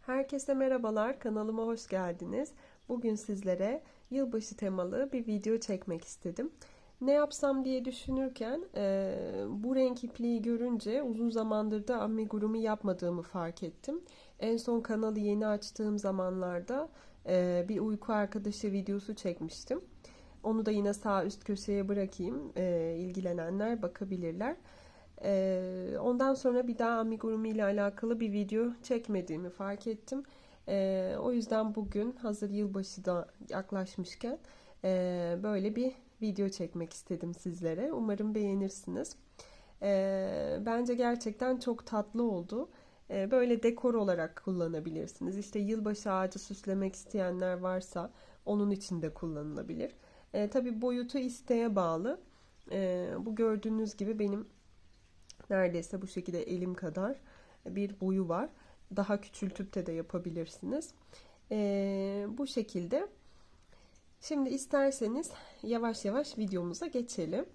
Herkese merhabalar, kanalıma hoş geldiniz. Bugün sizlere yılbaşı temalı bir video çekmek istedim. Ne yapsam diye düşünürken bu renk ipliği görünce uzun zamandır da amigurumi yapmadığımı fark ettim. En son kanalı yeni açtığım zamanlarda bir uyku arkadaşı videosu çekmiştim. Onu da yine sağ üst köşeye bırakayım. İlgilenenler bakabilirler. Ondan sonra bir daha amigurumi ile alakalı bir video çekmediğimi fark ettim. O yüzden bugün hazır yılbaşı da yaklaşmışken böyle bir video çekmek istedim sizlere. Umarım beğenirsiniz. Bence gerçekten çok tatlı oldu. Böyle dekor olarak kullanabilirsiniz. İşte yılbaşı ağacı süslemek isteyenler varsa onun için de kullanılabilir. Tabii boyutu isteğe bağlı. Bu gördüğünüz gibi benim neredeyse bu şekilde elim kadar bir boyu var. Daha küçültüp de yapabilirsiniz. Bu şekilde. Şimdi isterseniz yavaş yavaş videomuza geçelim.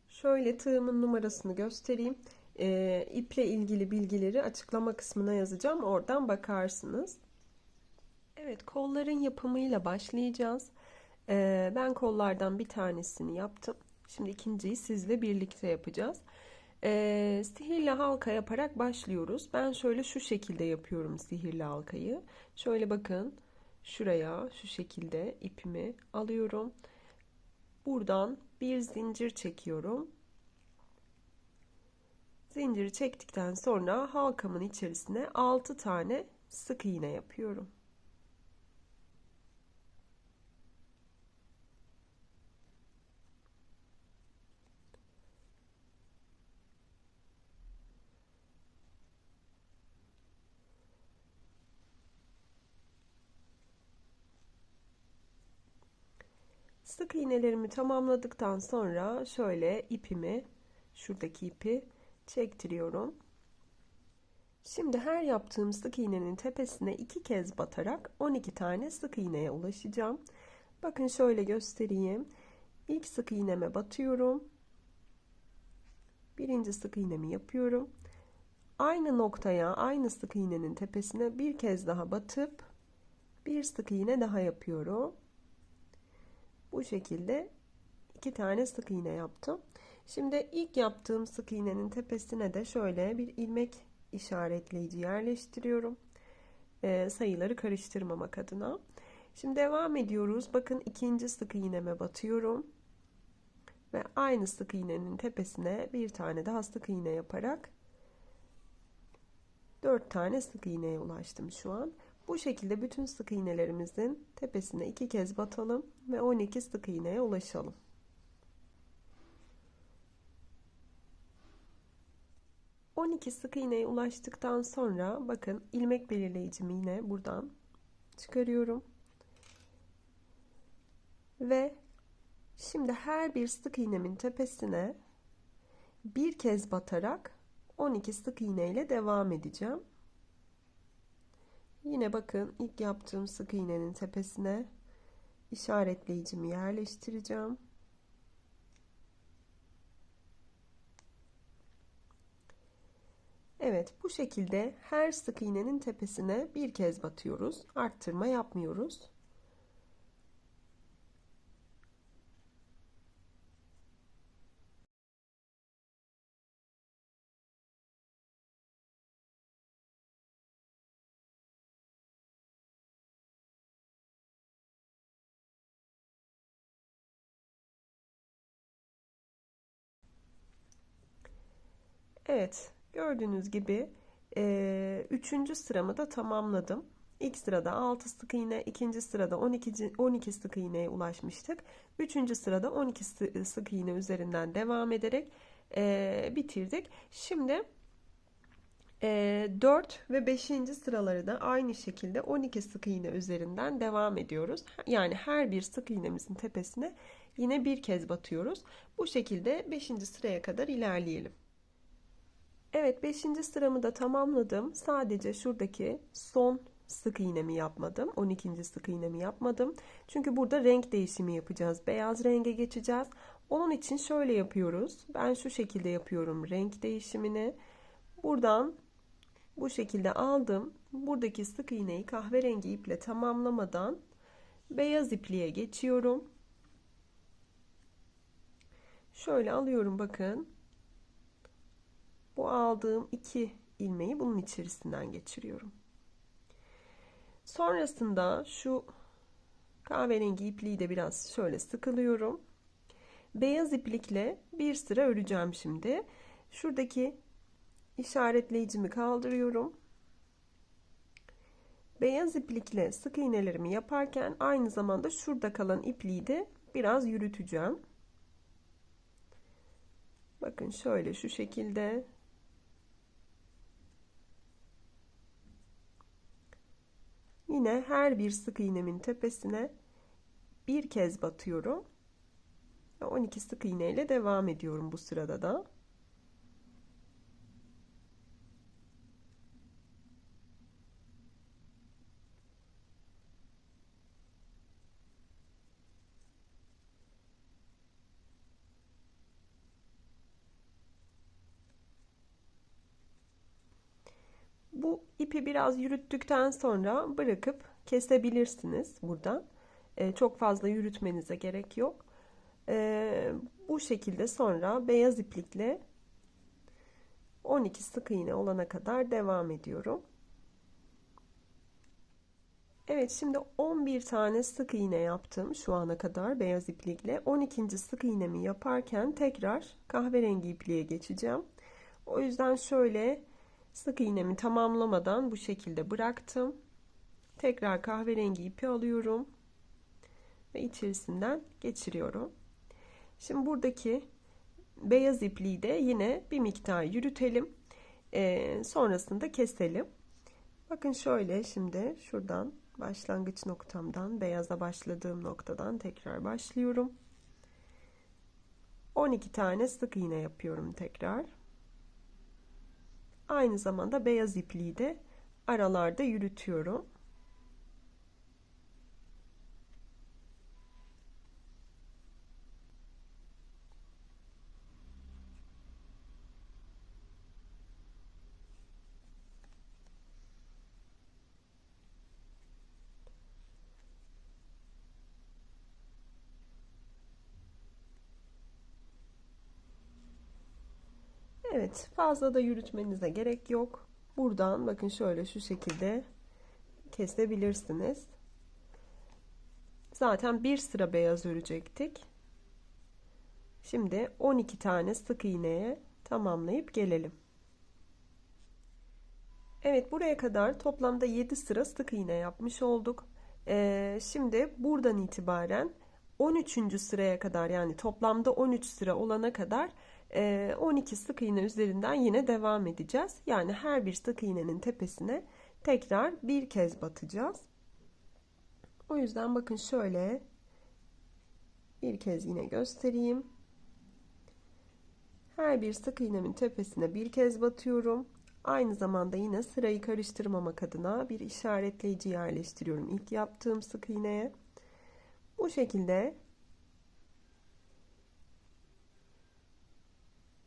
Şöyle tığımın numarasını göstereyim. İple ilgili bilgileri açıklama kısmına yazacağım. Oradan bakarsınız. Evet, kolların yapımıyla başlayacağız. Ben kollardan bir tanesini yaptım. Şimdi ikinciyi sizle birlikte yapacağız. Sihirli halka yaparak başlıyoruz. Ben şöyle şu şekilde yapıyorum sihirli halkayı. Şöyle bakın, şuraya şu şekilde ipimi alıyorum. Buradan bir zincir çekiyorum. Zinciri çektikten sonra halkamın içerisine 6 tane sık iğne yapıyorum. Sık iğnelerimi tamamladıktan sonra şöyle ipimi, şuradaki ipi çektiriyorum. Şimdi her yaptığım sık iğnenin tepesine 2 kez batarak 12 tane sık iğneye ulaşacağım. Bakın şöyle göstereyim. İlk sık iğneme batıyorum. Birinci sık iğnemi yapıyorum. Aynı noktaya, aynı sık iğnenin tepesine bir kez daha batıp bir sık iğne daha yapıyorum. Bu şekilde 2 tane sık iğne yaptım. Şimdi ilk yaptığım sık iğnenin tepesine de şöyle bir ilmek işaretleyici yerleştiriyorum. Sayıları karıştırmamak adına. Şimdi devam ediyoruz. Bakın ikinci sık iğneme batıyorum. Ve aynı sık iğnenin tepesine bir tane daha sık iğne yaparak 4 tane sık iğneye ulaştım şu an. Bu şekilde bütün sık iğnelerimizin tepesine 2 kez batalım ve 12 sık iğneye ulaşalım. ...12 sık iğneye ulaştıktan sonra bakın ilmek belirleyicimi yine buradan çıkarıyorum. Ve şimdi her bir sık iğnemin tepesine bir kez batarak 12 sık iğne ile devam edeceğim. Yine bakın ilk yaptığım sık iğnenin tepesine işaretleyicimi yerleştireceğim. Evet, bu şekilde her sık iğnenin tepesine bir kez batıyoruz. Arttırma yapmıyoruz. Evet, gördüğünüz gibi 3. sıramı da tamamladım. İlk sırada 6 sık iğne, ikinci sırada 12 sık iğneye ulaşmıştık. Üçüncü sırada 12 sık iğne üzerinden devam ederek bitirdik. Şimdi 4 ve 5. sıraları da aynı şekilde 12 sık iğne üzerinden devam ediyoruz. Yani her bir sık iğnemizin tepesine yine bir kez batıyoruz. Bu şekilde 5. sıraya kadar ilerleyelim. Evet, 5. sıramı da tamamladım. Sadece şuradaki son sık iğnemi yapmadım. 12. sık iğnemi yapmadım. Çünkü burada renk değişimi yapacağız. Beyaz renge geçeceğiz. Onun için şöyle yapıyoruz. Ben şu şekilde yapıyorum renk değişimini. Buradan Bu şekilde aldım. Buradaki sık iğneyi kahverengi iple tamamlamadan beyaz ipliğe geçiyorum. Şöyle alıyorum, bakın. Bu aldığım 2 ilmeği bunun içerisinden geçiriyorum. Sonrasında şu kahverengi ipliği de biraz şöyle sıkılıyorum. Beyaz iplikle bir sıra öreceğim şimdi. Şuradaki işaretleyicimi kaldırıyorum. Beyaz iplikle sık iğnelerimi yaparken aynı zamanda şurada kalan ipliği de biraz yürüteceğim. Bakın şöyle, şu şekilde. Yine her bir sık iğnemin tepesine bir kez batıyorum. 12 sık iğne ile devam ediyorum bu sırada da. Bu ipi biraz yürüttükten sonra bırakıp kesebilirsiniz burada. Çok fazla yürütmenize gerek yok. Bu şekilde sonra beyaz iplikle 12 sık iğne olana kadar devam ediyorum. Evet, şimdi 11 tane sık iğne yaptım şu ana kadar beyaz iplikle. 12. sık iğnemi yaparken tekrar kahverengi ipliğe geçeceğim. O yüzden şöyle sık iğnemi tamamlamadan bu şekilde bıraktım. Tekrar kahverengi ipi alıyorum ve içerisinden geçiriyorum. Şimdi buradaki beyaz ipliği de yine bir miktar yürütelim. Sonrasında keselim. Bakın şöyle, şimdi şuradan başlangıç noktamdan, beyaza başladığım noktadan tekrar başlıyorum. 12 tane sık iğne yapıyorum tekrar. Aynı zamanda beyaz ipliği de aralarda yürütüyorum. Evet, fazla da yürütmenize gerek yok. Buradan bakın şöyle şu şekilde kesebilirsiniz. Zaten bir sıra beyaz örecektik. Şimdi 12 tane sık iğneye tamamlayıp gelelim. Evet, buraya kadar toplamda 7 sıra sık iğne yapmış olduk. Şimdi buradan itibaren 13. sıraya kadar, yani toplamda 13 sıra olana kadar 12 sık iğne üzerinden yine devam edeceğiz. Yani her bir sık iğnenin tepesine tekrar bir kez batacağız. O yüzden bakın şöyle bir kez yine göstereyim. Her bir sık iğnemin tepesine bir kez batıyorum. Aynı zamanda yine sırayı karıştırmamak adına bir işaretleyici yerleştiriyorum ilk yaptığım sık iğneye. Bu şekilde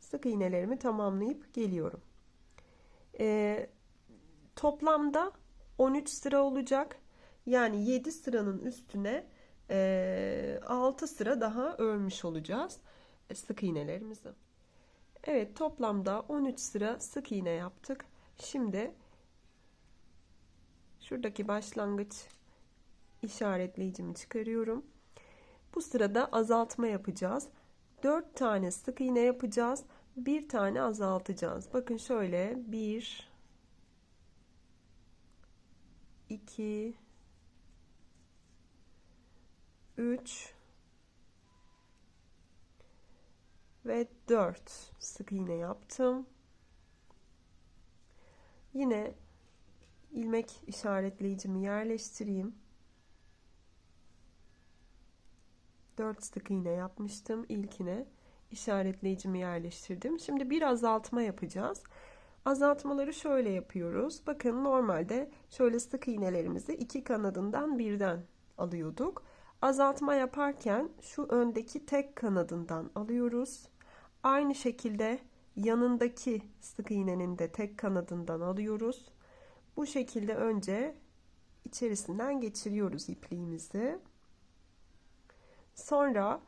sık iğnelerimi tamamlayıp geliyorum. Toplamda 13 sıra olacak. Yani 7 sıranın üstüne 6 sıra daha örmüş olacağız sık iğnelerimizi. Evet, toplamda 13 sıra sık iğne yaptık. Şimdi şuradaki başlangıç işaretleyicimi çıkarıyorum. Bu sırada azaltma yapacağız. 4 tane sık iğne yapacağız. Bir tane azaltacağız. Bakın şöyle 1 2 3 ve 4 sık iğne yaptım. Yine ilmek işaretleyicimi yerleştireyim. 4 sık iğne yapmıştım. İlkine işaretleyicimi yerleştirdim. Şimdi bir azaltma yapacağız. Azaltmaları şöyle yapıyoruz. Bakın normalde şöyle sık iğnelerimizi iki kanadından birden alıyorduk. Azaltma yaparken şu öndeki tek kanadından alıyoruz. Aynı şekilde yanındaki sık iğnenin de tek kanadından alıyoruz. Bu şekilde önce içerisinden geçiriyoruz ipliğimizi. Sonra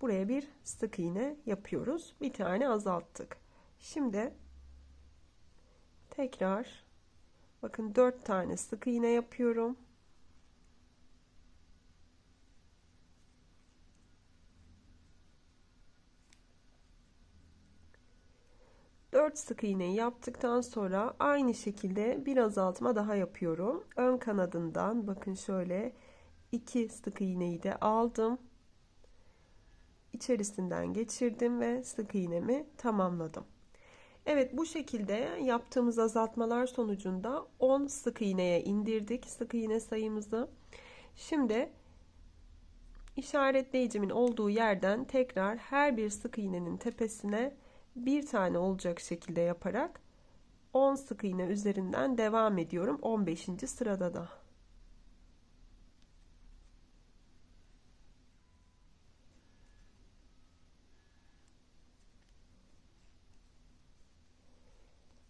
buraya bir sık iğne yapıyoruz. Bir tane azalttık. Şimdi tekrar bakın 4 tane sık iğne yapıyorum. Dört sık iğneyi yaptıktan sonra aynı şekilde bir azaltma daha yapıyorum. Ön kanadından bakın şöyle 2 sık iğneyi de aldım. İçerisinden geçirdim ve sık iğnemi tamamladım. Evet, bu şekilde yaptığımız azaltmalar sonucunda 10 sık iğneye indirdik sık iğne sayımızı. Şimdi işaretleyicimin olduğu yerden tekrar her bir sık iğnenin tepesine bir tane olacak şekilde yaparak 10 sık iğne üzerinden devam ediyorum 15. sırada da.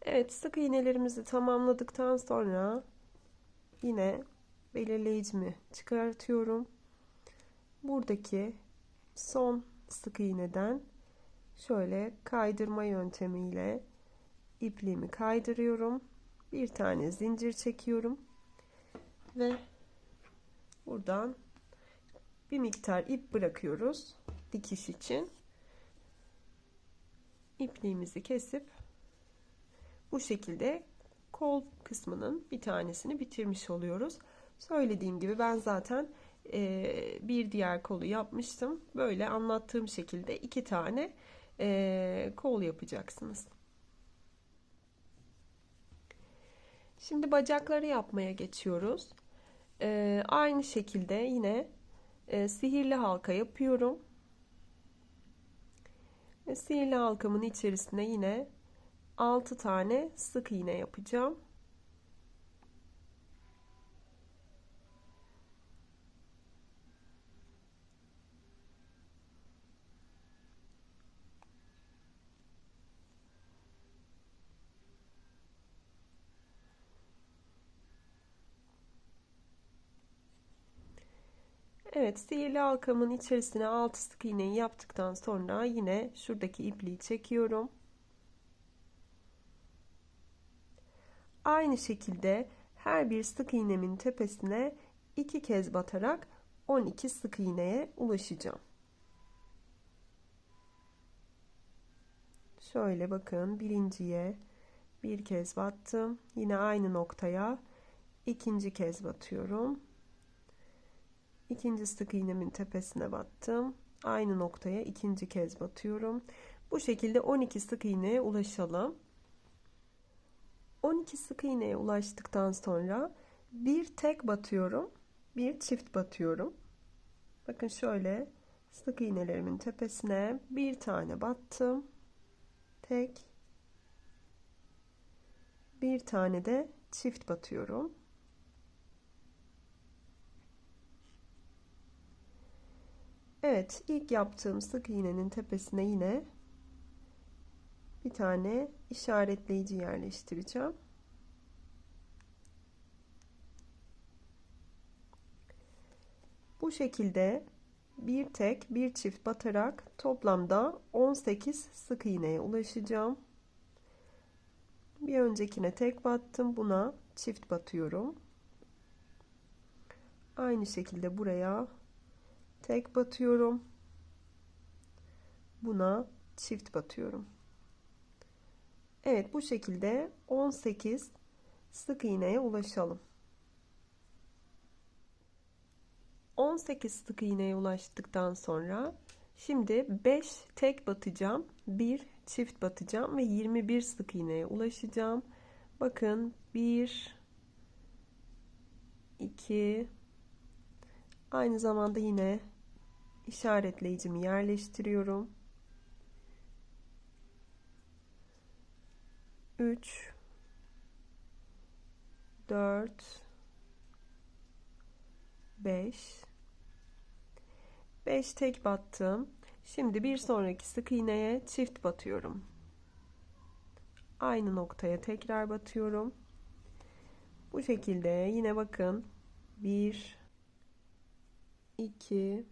Evet, sık iğnelerimizi tamamladıktan sonra yine belirleyicimi çıkartıyorum. Buradaki son sık iğneden şöyle kaydırma yöntemiyle ipliğimi kaydırıyorum. Bir tane zincir çekiyorum ve buradan bir miktar ip bırakıyoruz dikiş için. İpliğimizi kesip bu şekilde kol kısmının bir tanesini bitirmiş oluyoruz. Söylediğim gibi ben zaten bir diğer kolu yapmıştım. Böyle anlattığım şekilde 2 tane kol yapacaksınız. Şimdi bacakları yapmaya geçiyoruz. Aynı şekilde yine sihirli halka yapıyorum. Sihirli halkamın içerisine yine 6 tane sık iğne yapacağım. Evet, sihirli halkamın içerisine 6 sık iğneyi yaptıktan sonra yine şuradaki ipliği çekiyorum. Aynı şekilde her bir sık iğnemin tepesine 2 kez batarak 12 sık iğneye ulaşacağım. Şöyle bakın, birinciye bir kez battım. Yine aynı noktaya ikinci kez batıyorum. İkinci sık iğnemin tepesine battım. Aynı noktaya ikinci kez batıyorum. Bu şekilde 12 sık iğneye ulaşalım. 12 sık iğneye ulaştıktan sonra bir tek batıyorum, bir çift batıyorum. Bakın şöyle sık iğnelerimin tepesine bir tane battım. Tek, bir tane de çift batıyorum. Evet, ilk yaptığım sık iğnenin tepesine yine bir tane işaretleyici yerleştireceğim. Bu şekilde bir tek bir çift batarak toplamda 18 sık iğneye ulaşacağım. Bir öncekine tek battım, buna çift batıyorum. Aynı şekilde buraya tek batıyorum, buna çift batıyorum. Evet, bu şekilde 18 sık iğneye ulaşalım. 18 sık iğneye ulaştıktan sonra şimdi 5 tek batacağım, 1 çift batacağım ve 21 sık iğneye ulaşacağım. Bakın 1 2, aynı zamanda yine işaretleyicimi yerleştiriyorum. 3 4 5 5 tek battım. Şimdi bir sonraki sık iğneye çift batıyorum. Aynı noktaya tekrar batıyorum. Bu şekilde yine bakın 1 2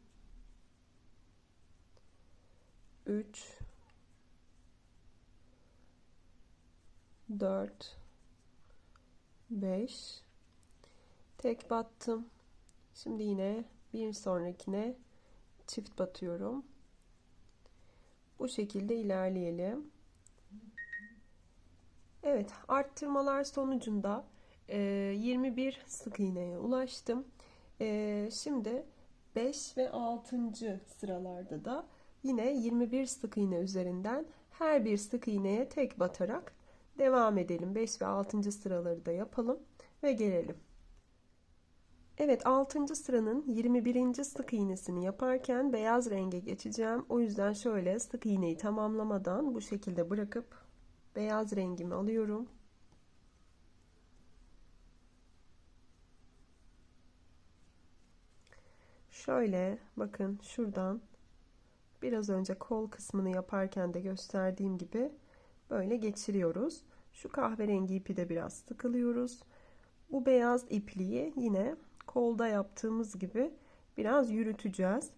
3 4 5 tek battım. Şimdi yine bir sonrakine çift batıyorum. Bu şekilde ilerleyelim. Evet, arttırmalar sonucunda 21 sık iğneye ulaştım. Şimdi 5 ve 6. sıralarda da yine 21 sık iğne üzerinden her bir sık iğneye tek batarak devam edelim. 5 ve 6. sıraları da yapalım ve gelelim. Evet, 6. sıranın 21. sık iğnesini yaparken beyaz renge geçeceğim. O yüzden şöyle sık iğneyi tamamlamadan bu şekilde bırakıp beyaz rengimi alıyorum. Şöyle bakın, şuradan biraz önce kol kısmını yaparken de gösterdiğim gibi böyle geçiriyoruz. Şu kahverengi ipi de biraz sıkılıyoruz. Bu beyaz ipliği yine kolda yaptığımız gibi biraz yürüteceğiz.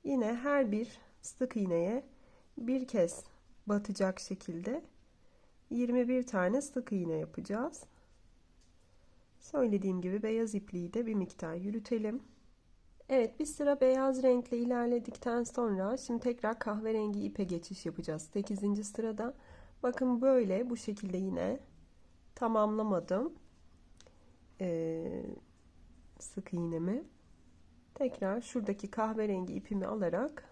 Yine her bir sık iğneye bir kez batacak şekilde 21 tane sık iğne yapacağız. Söylediğim gibi beyaz ipliği de bir miktar yürütelim. Evet, bir sıra beyaz renkle ilerledikten sonra şimdi tekrar kahverengi ipe geçiş yapacağız. 8. sırada bakın böyle bu şekilde yine tamamlamadım sık iğnemi. Tekrar şuradaki kahverengi ipimi alarak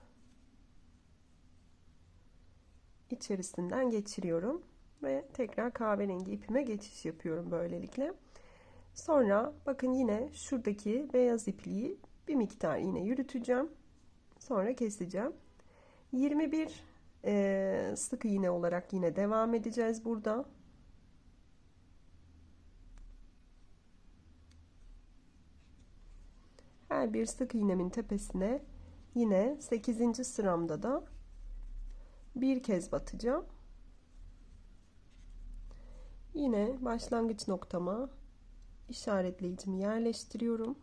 içerisinden geçiriyorum ve tekrar kahverengi ipime geçiş yapıyorum böylelikle. Sonra bakın yine şuradaki beyaz ipliği bir miktar yine yürüteceğim. Sonra keseceğim. 21 sık iğne olarak yine devam edeceğiz burada. Her bir sık iğnemin tepesine yine 8. sıramda da bir kez batacağım. Yine başlangıç noktama işaretleyicimi yerleştiriyorum.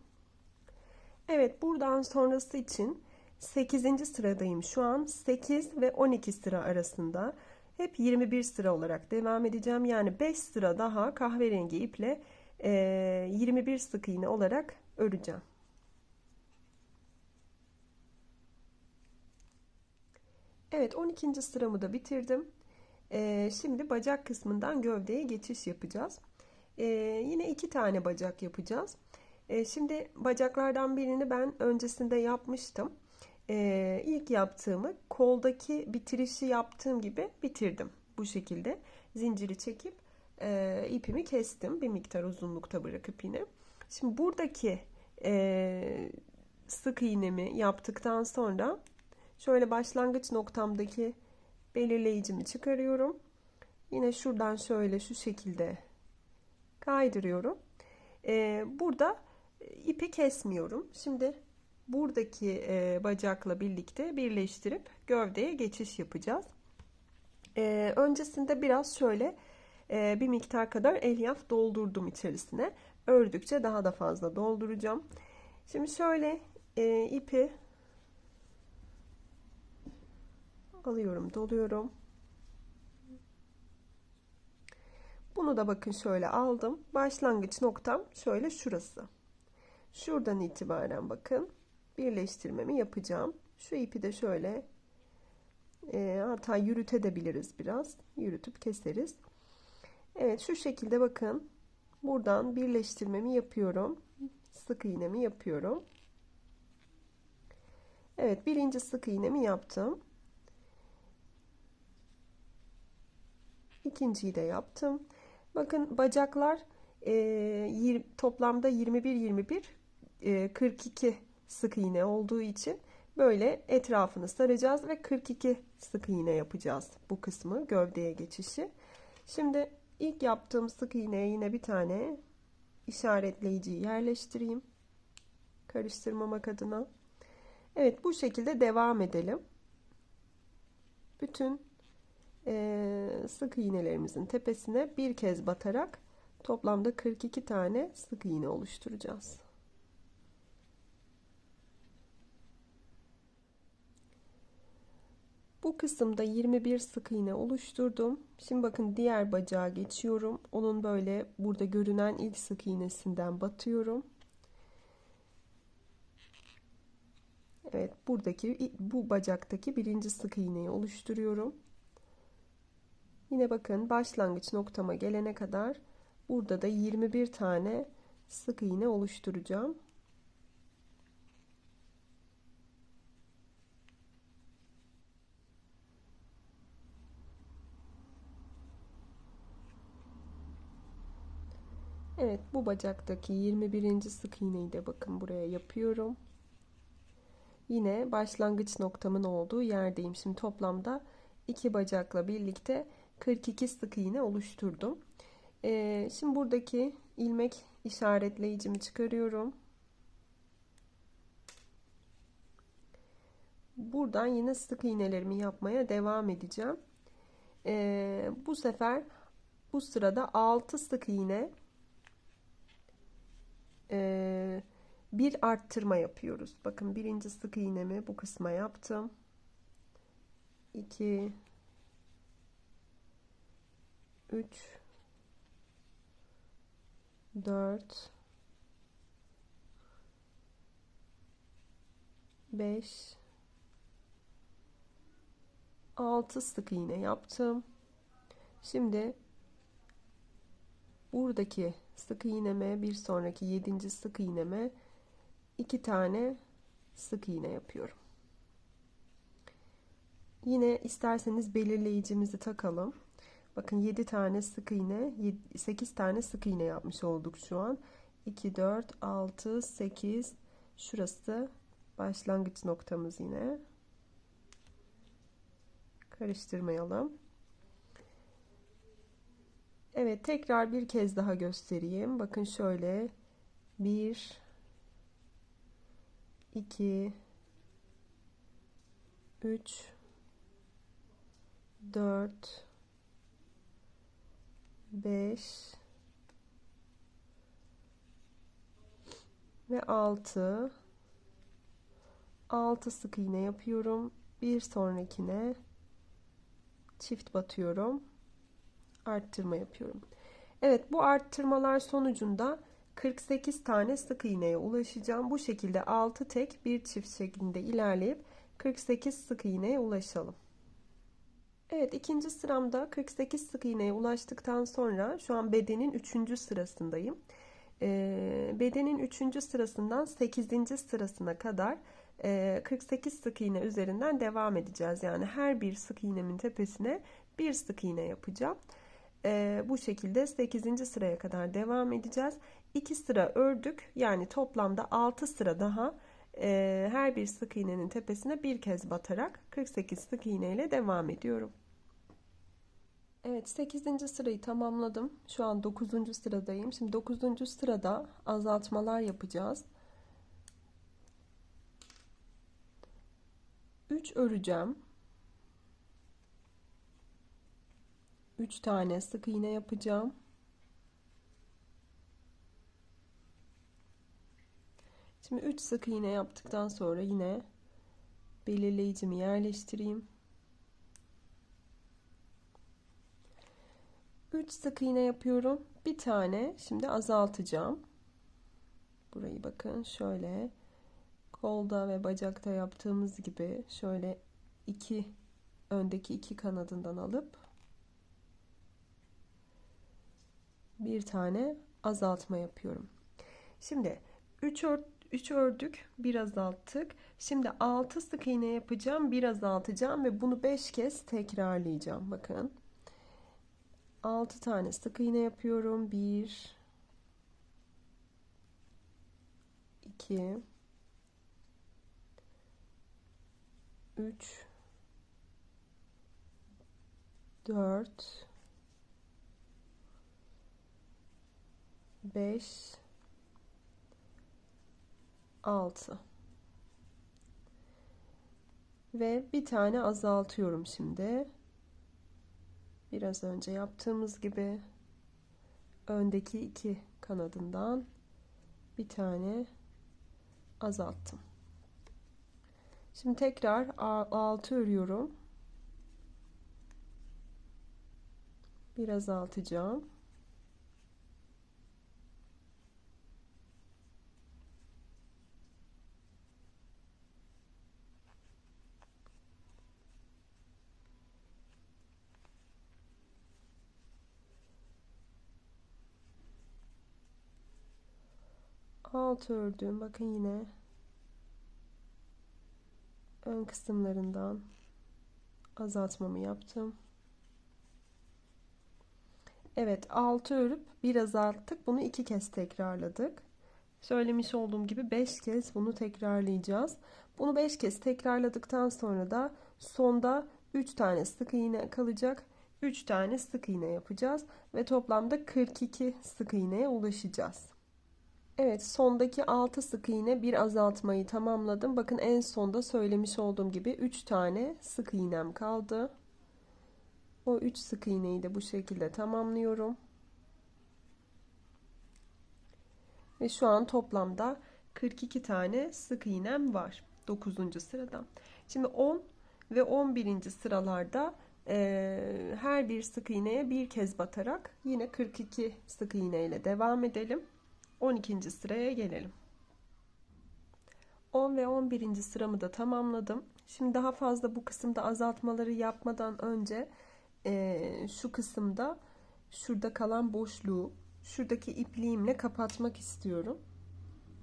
Evet, buradan sonrası için 8. sıradayım. Şu an 8 ve 12 sıra arasında hep 21 sıra olarak devam edeceğim. Yani 5 sıra daha kahverengi iple 21 sık iğne olarak öreceğim. Evet, 12. sıramı da bitirdim. Şimdi bacak kısmından gövdeye geçiş yapacağız. Yine 2 tane bacak yapacağız. Şimdi bacaklardan birini ben öncesinde yapmıştım. İlk yaptığımı koldaki bitirişi yaptığım gibi bitirdim. Bu şekilde zinciri çekip ipimi kestim. Bir miktar uzunlukta bırakıp yine. Şimdi buradaki sık iğnemi yaptıktan sonra şöyle başlangıç noktamdaki belirleyicimi çıkarıyorum. Yine şuradan şöyle şu şekilde kaydırıyorum. Burada ipi kesmiyorum. Şimdi buradaki bacakla birlikte birleştirip gövdeye geçiş yapacağız. Öncesinde biraz şöyle bir miktar kadar elyaf doldurdum içerisine. Ördükçe daha da fazla dolduracağım. Şimdi şöyle ipi alıyorum, doluyorum. Bunu da bakın şöyle aldım. Başlangıç noktam şöyle şurası. Şuradan itibaren bakın birleştirmemi yapacağım. Şu ipi de şöyle hatta yürütebiliriz biraz. Yürütüp keseriz. Evet, şu şekilde bakın. Buradan birleştirmemi yapıyorum. Sık iğnemi yapıyorum. Evet, birinci sık iğnemi yaptım. İkinciyi de yaptım. Bakın bacaklar toplamda 21 42 sık iğne olduğu için böyle etrafını saracağız ve 42 sık iğne yapacağız bu kısmı, gövdeye geçişi. Şimdi ilk yaptığım sık iğneye yine bir tane işaretleyiciyi yerleştireyim karıştırmamak adına. Evet, bu şekilde devam edelim. Bütün sık iğnelerimizin tepesine bir kez batarak toplamda 42 tane sık iğne oluşturacağız. Bu kısımda 21 sık iğne oluşturdum. Şimdi bakın diğer bacağa geçiyorum. Onun böyle burada görünen ilk sık iğnesinden batıyorum. Evet, bu bacaktaki birinci sık iğneyi oluşturuyorum. Yine bakın başlangıç noktama gelene kadar burada da 21 tane sık iğne oluşturacağım. Evet, bu bacaktaki 21. sık iğneyi de bakın buraya yapıyorum. Yine başlangıç noktamın olduğu yerdeyim. Şimdi toplamda iki bacakla birlikte 42 sık iğne oluşturdum. Şimdi buradaki ilmek işaretleyicimi çıkarıyorum. Buradan yine sık iğnelerimi yapmaya devam edeceğim. Bu sefer bu sırada 6 sık iğne bir arttırma yapıyoruz. Bakın birinci sık iğnemi bu kısma yaptım. 2 3 4 5 6 sık iğne yaptım. Şimdi buradaki sık iğneme bir sonraki 7. sık iğneme 2 tane sık iğne yapıyorum. Yine isterseniz belirleyicimizi takalım. Bakın 7 tane sık iğne, 8 tane sık iğne yapmış olduk şu an. 2 4 6 8, şurası başlangıç noktamız yine. Karıştırmayalım. Evet, tekrar bir kez daha göstereyim. Bakın şöyle 1 2 3 4 5 ve 6 sık iğne yapıyorum. Bir sonrakine çift batıyorum. Arttırma yapıyorum. Evet, bu arttırmalar sonucunda 48 tane sık iğneye ulaşacağım. Bu şekilde 6 tek bir çift şeklinde ilerleyip 48 sık iğneye ulaşalım. Evet, ikinci sıramda 48 sık iğneye ulaştıktan sonra şu an bedenin 3. sırasındayım. Bedenin 3. sırasından 8. sırasına kadar 48 sık iğne üzerinden devam edeceğiz. Yani her bir sık iğnemin tepesine bir sık iğne yapacağım. Bu şekilde 8. sıraya kadar devam edeceğiz. 2 sıra ördük. Yani toplamda 6 sıra daha her bir sık iğnenin tepesine bir kez batarak 48 sık iğne ile devam ediyorum. Evet, 8. sırayı tamamladım. Şu an 9. sıradayım. Şimdi 9. sırada azaltmalar yapacağız. 3 öreceğim. 3 tane sık iğne yapacağım. Şimdi 3 sık iğne yaptıktan sonra yine belirleyicimi yerleştireyim. 3 sık iğne yapıyorum. Bir tane şimdi azaltacağım. Burayı bakın şöyle kolda ve bacakta yaptığımız gibi şöyle öndeki iki kanadından alıp bir tane azaltma yapıyorum. Şimdi 3 ördük, bir azalttık. Şimdi 6 sık iğne yapacağım, bir azaltacağım ve bunu 5 kez tekrarlayacağım. Bakın. 6 tane sık iğne yapıyorum. 1 2 3 4 5 6 ve bir tane azaltıyorum şimdi. Biraz önce yaptığımız gibi öndeki iki kanadından bir tane azalttım. Şimdi tekrar 6 örüyorum. Bir azaltacağım. Alt ördüm. Bakın yine ön kısımlarından azaltmamı yaptım. Evet, 6 örüp bir azalttık. Bunu 2 kez tekrarladık. Söylemiş olduğum gibi 5 kez bunu tekrarlayacağız. Bunu 5 kez tekrarladıktan sonra da sonda 3 tane sık iğne kalacak. 3 tane sık iğne yapacağız ve toplamda 42 sık iğneye ulaşacağız. Evet, sondaki 6 sık iğne bir azaltmayı tamamladım. Bakın en sonda söylemiş olduğum gibi 3 tane sık iğnem kaldı. O 3 sık iğneyi de bu şekilde tamamlıyorum. Ve şu an toplamda 42 tane sık iğnem var 9. sırada. Şimdi 10 ve 11. sıralarda her bir sık iğneye bir kez batarak yine 42 sık iğne ile devam edelim. 12. sıraya gelelim. 10 ve 11. sıramı da tamamladım. Şimdi daha fazla bu kısımda azaltmaları yapmadan önce şu kısımda şurada kalan boşluğu şuradaki ipliğimle kapatmak istiyorum.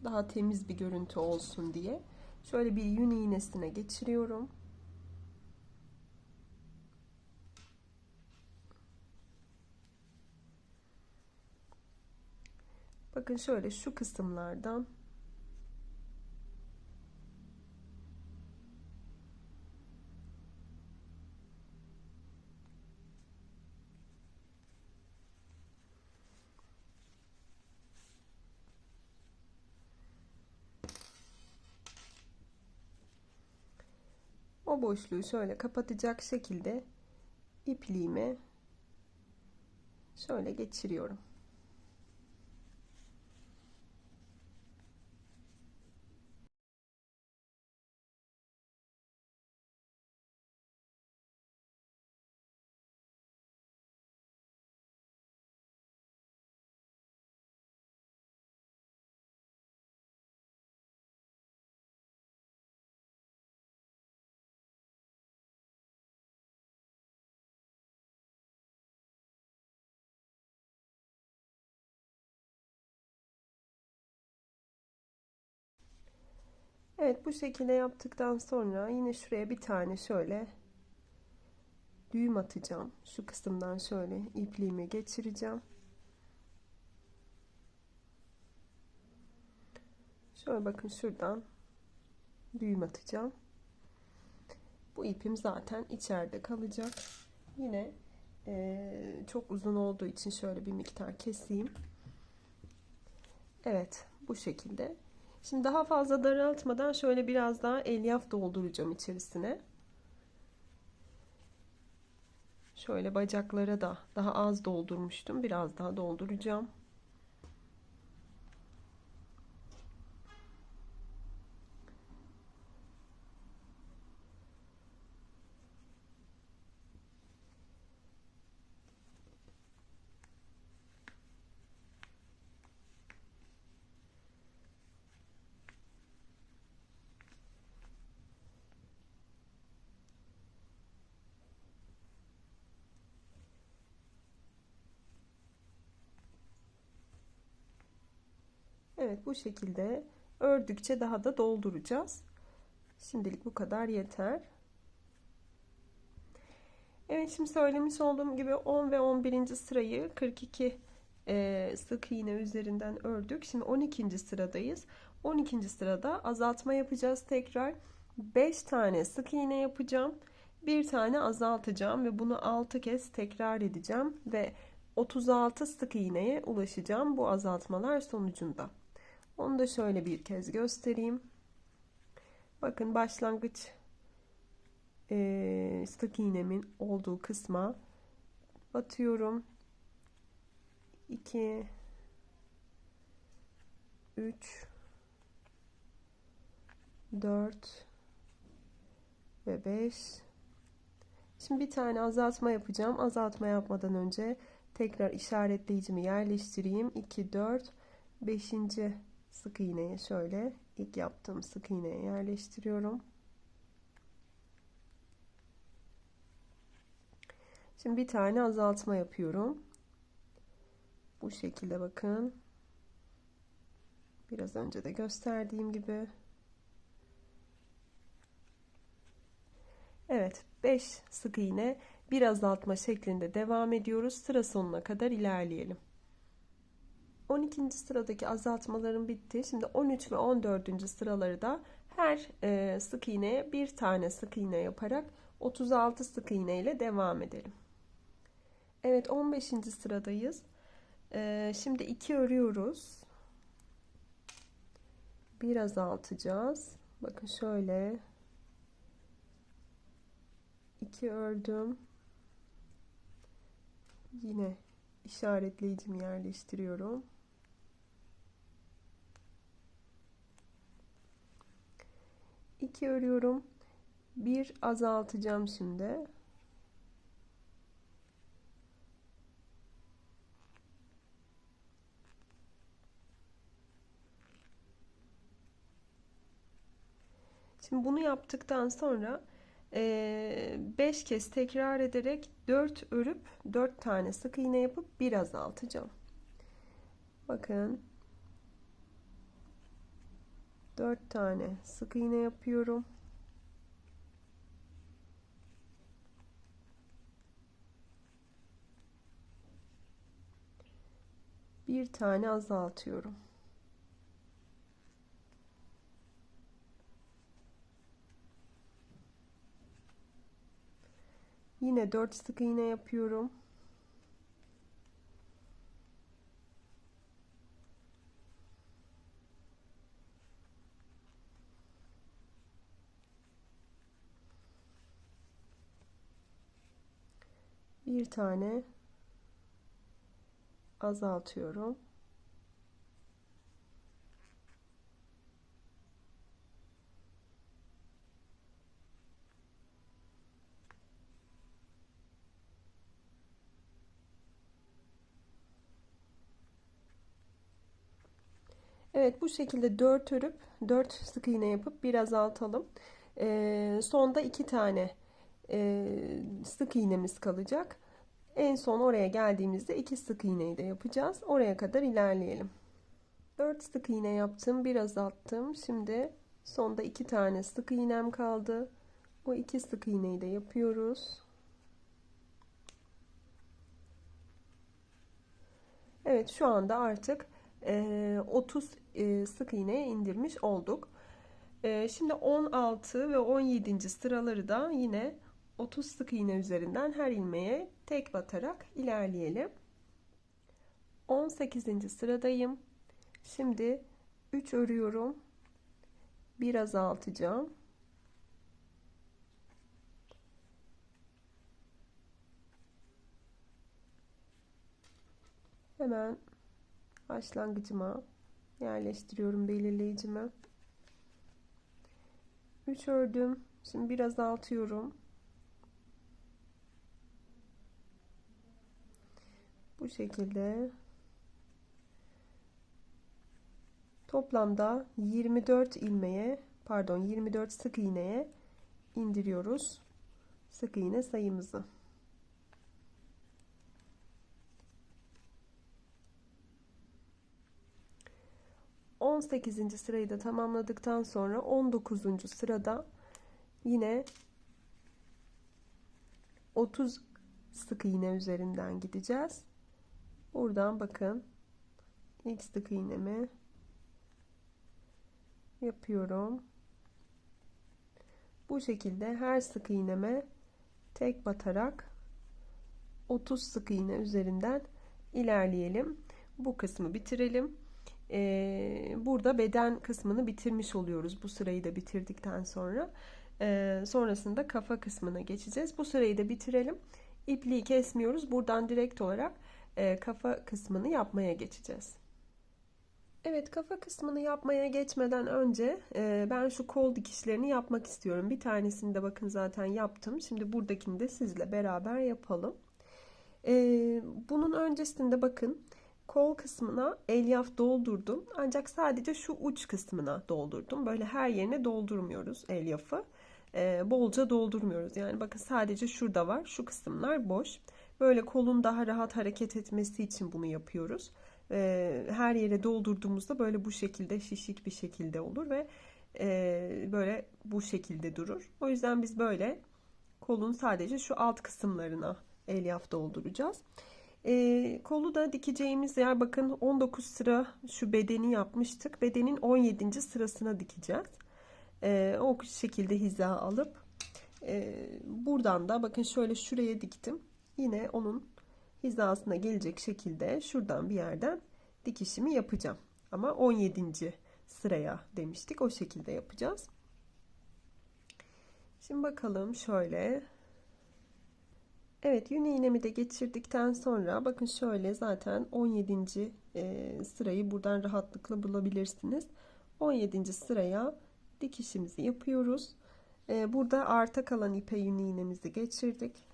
Daha temiz bir görüntü olsun diye. Şöyle bir yün iğnesine geçiriyorum. Bakın şöyle şu kısımlardan o boşluğu şöyle kapatacak şekilde ipliğimi şöyle geçiriyorum. Evet, bu şekilde yaptıktan sonra yine şuraya bir tane şöyle düğüm atacağım. Şu kısımdan şöyle ipliğimi geçireceğim. Şöyle bakın şuradan düğüm atacağım. Bu ipim zaten içeride kalacak. Yine çok uzun olduğu için şöyle bir miktar keseyim. Evet, bu şekilde. Şimdi daha fazla daraltmadan şöyle biraz daha elyaf dolduracağım içerisine. Şöyle bacaklara da daha az doldurmuştum. Biraz daha dolduracağım. Evet, bu şekilde ördükçe daha da dolduracağız. Şimdilik bu kadar yeter. Evet, şimdi söylemiş olduğum gibi 10 ve 11. sırayı 42 sık iğne üzerinden ördük. Şimdi 12. sıradayız. 12. sırada azaltma yapacağız tekrar. 5 tane sık iğne yapacağım. Bir tane azaltacağım ve bunu 6 kez tekrar edeceğim ve 36 sık iğneye ulaşacağım bu azaltmalar sonucunda. Onu da şöyle bir kez göstereyim. Bakın başlangıç sık iğnemin olduğu kısma batıyorum. 2 3 4 ve 5. Şimdi bir tane azaltma yapacağım. Azaltma yapmadan önce tekrar işaretleyicimi yerleştireyim. 2 4 5. sık iğneye şöyle ilk yaptığım sık iğneye yerleştiriyorum. Şimdi bir tane azaltma yapıyorum. Bu şekilde bakın. Biraz önce de gösterdiğim gibi. Evet, 5 sık iğne, bir azaltma şeklinde devam ediyoruz. Sıra sonuna kadar ilerleyelim. 12. sıradaki azaltmalarım bitti. Şimdi 13 ve 14. sıraları da her sık iğneye bir tane sık iğne yaparak 36 sık iğne ile devam edelim. Evet, 15. sıradayız. Şimdi 2 örüyoruz. Bir azaltacağız. Bakın şöyle 2 ördüm. Yine işaretleyicimi yerleştiriyorum. İki örüyorum. Bir azaltacağım şimdi. Şimdi bunu yaptıktan sonra 5 kez tekrar ederek 4 örüp 4 tane sık iğne yapıp bir azaltacağım. Bakın 4 tane sık iğne yapıyorum. Bir tane azaltıyorum. Yine 4 sık iğne yapıyorum. Bir tane azaltıyorum. Evet, bu şekilde 4 örüp 4 sık iğne yapıp bir azaltalım. Sonda 2 tane sık iğnemiz kalacak. En son oraya geldiğimizde 2 sık iğneyi de yapacağız. Oraya kadar ilerleyelim. 4 sık iğne yaptım, bir azalttım. Şimdi sonda 2 tane sık iğnem kaldı. O 2 sık iğneyi de yapıyoruz. Evet, şu anda artık 30 sık iğneye indirmiş olduk. Şimdi 16 ve 17. sıraları da yine 30 sık iğne üzerinden her ilmeğe tek batarak ilerleyelim. 18. sıradayım. Şimdi 3 örüyorum. Bir azaltacağım. Hemen başlangıcıma yerleştiriyorum belirleyicimi. 3 ördüm. Şimdi bir azaltıyorum. Bu şekilde toplamda 24 ilmeğe, pardon 24 sık iğneye indiriyoruz sık iğne sayımızı. 18. sırayı da tamamladıktan sonra 19. sırada yine 30 sık iğne üzerinden gideceğiz. Buradan bakın ilk sık iğnemi yapıyorum. Bu şekilde her sık iğneme tek batarak 30 sık iğne üzerinden ilerleyelim. Bu kısmı bitirelim. Burada beden kısmını bitirmiş oluyoruz. Bu sırayı da bitirdikten sonra sonrasında kafa kısmına geçeceğiz. Bu sırayı da bitirelim. İpliği kesmiyoruz. Buradan direkt olarak kafa kısmını yapmaya geçeceğiz. Evet, kafa kısmını yapmaya geçmeden önce ben şu kol dikişlerini yapmak istiyorum. Bir tanesini de bakın zaten yaptım. Şimdi buradakini de sizle beraber yapalım. Bunun öncesinde bakın kol kısmına elyaf doldurdum. Ancak sadece şu uç kısmına doldurdum. Böyle her yerine doldurmuyoruz elyafı. Bolca doldurmuyoruz. Yani bakın sadece şurada var. Şu kısımlar boş. Böyle kolun daha rahat hareket etmesi için bunu yapıyoruz. Her yere doldurduğumuzda böyle bu şekilde şişik bir şekilde olur ve böyle bu şekilde durur. O yüzden biz böyle kolun sadece şu alt kısımlarına elyaf dolduracağız. Kolu da dikeceğimiz yer bakın 19 sıra şu bedeni yapmıştık. Bedenin 17. sırasına dikeceğiz. O şekilde hiza alıp buradan da bakın şöyle şuraya diktim. Yine onun hizasına gelecek şekilde şuradan bir yerden dikişimi yapacağım. Ama 17. sıraya demiştik. O şekilde yapacağız. Şimdi bakalım şöyle. Evet, yün iğnemi de geçirdikten sonra bakın şöyle zaten 17. sırayı buradan rahatlıkla bulabilirsiniz. 17. sıraya dikişimizi yapıyoruz. Burada arta kalan ipe yün iğnemizi geçirdik.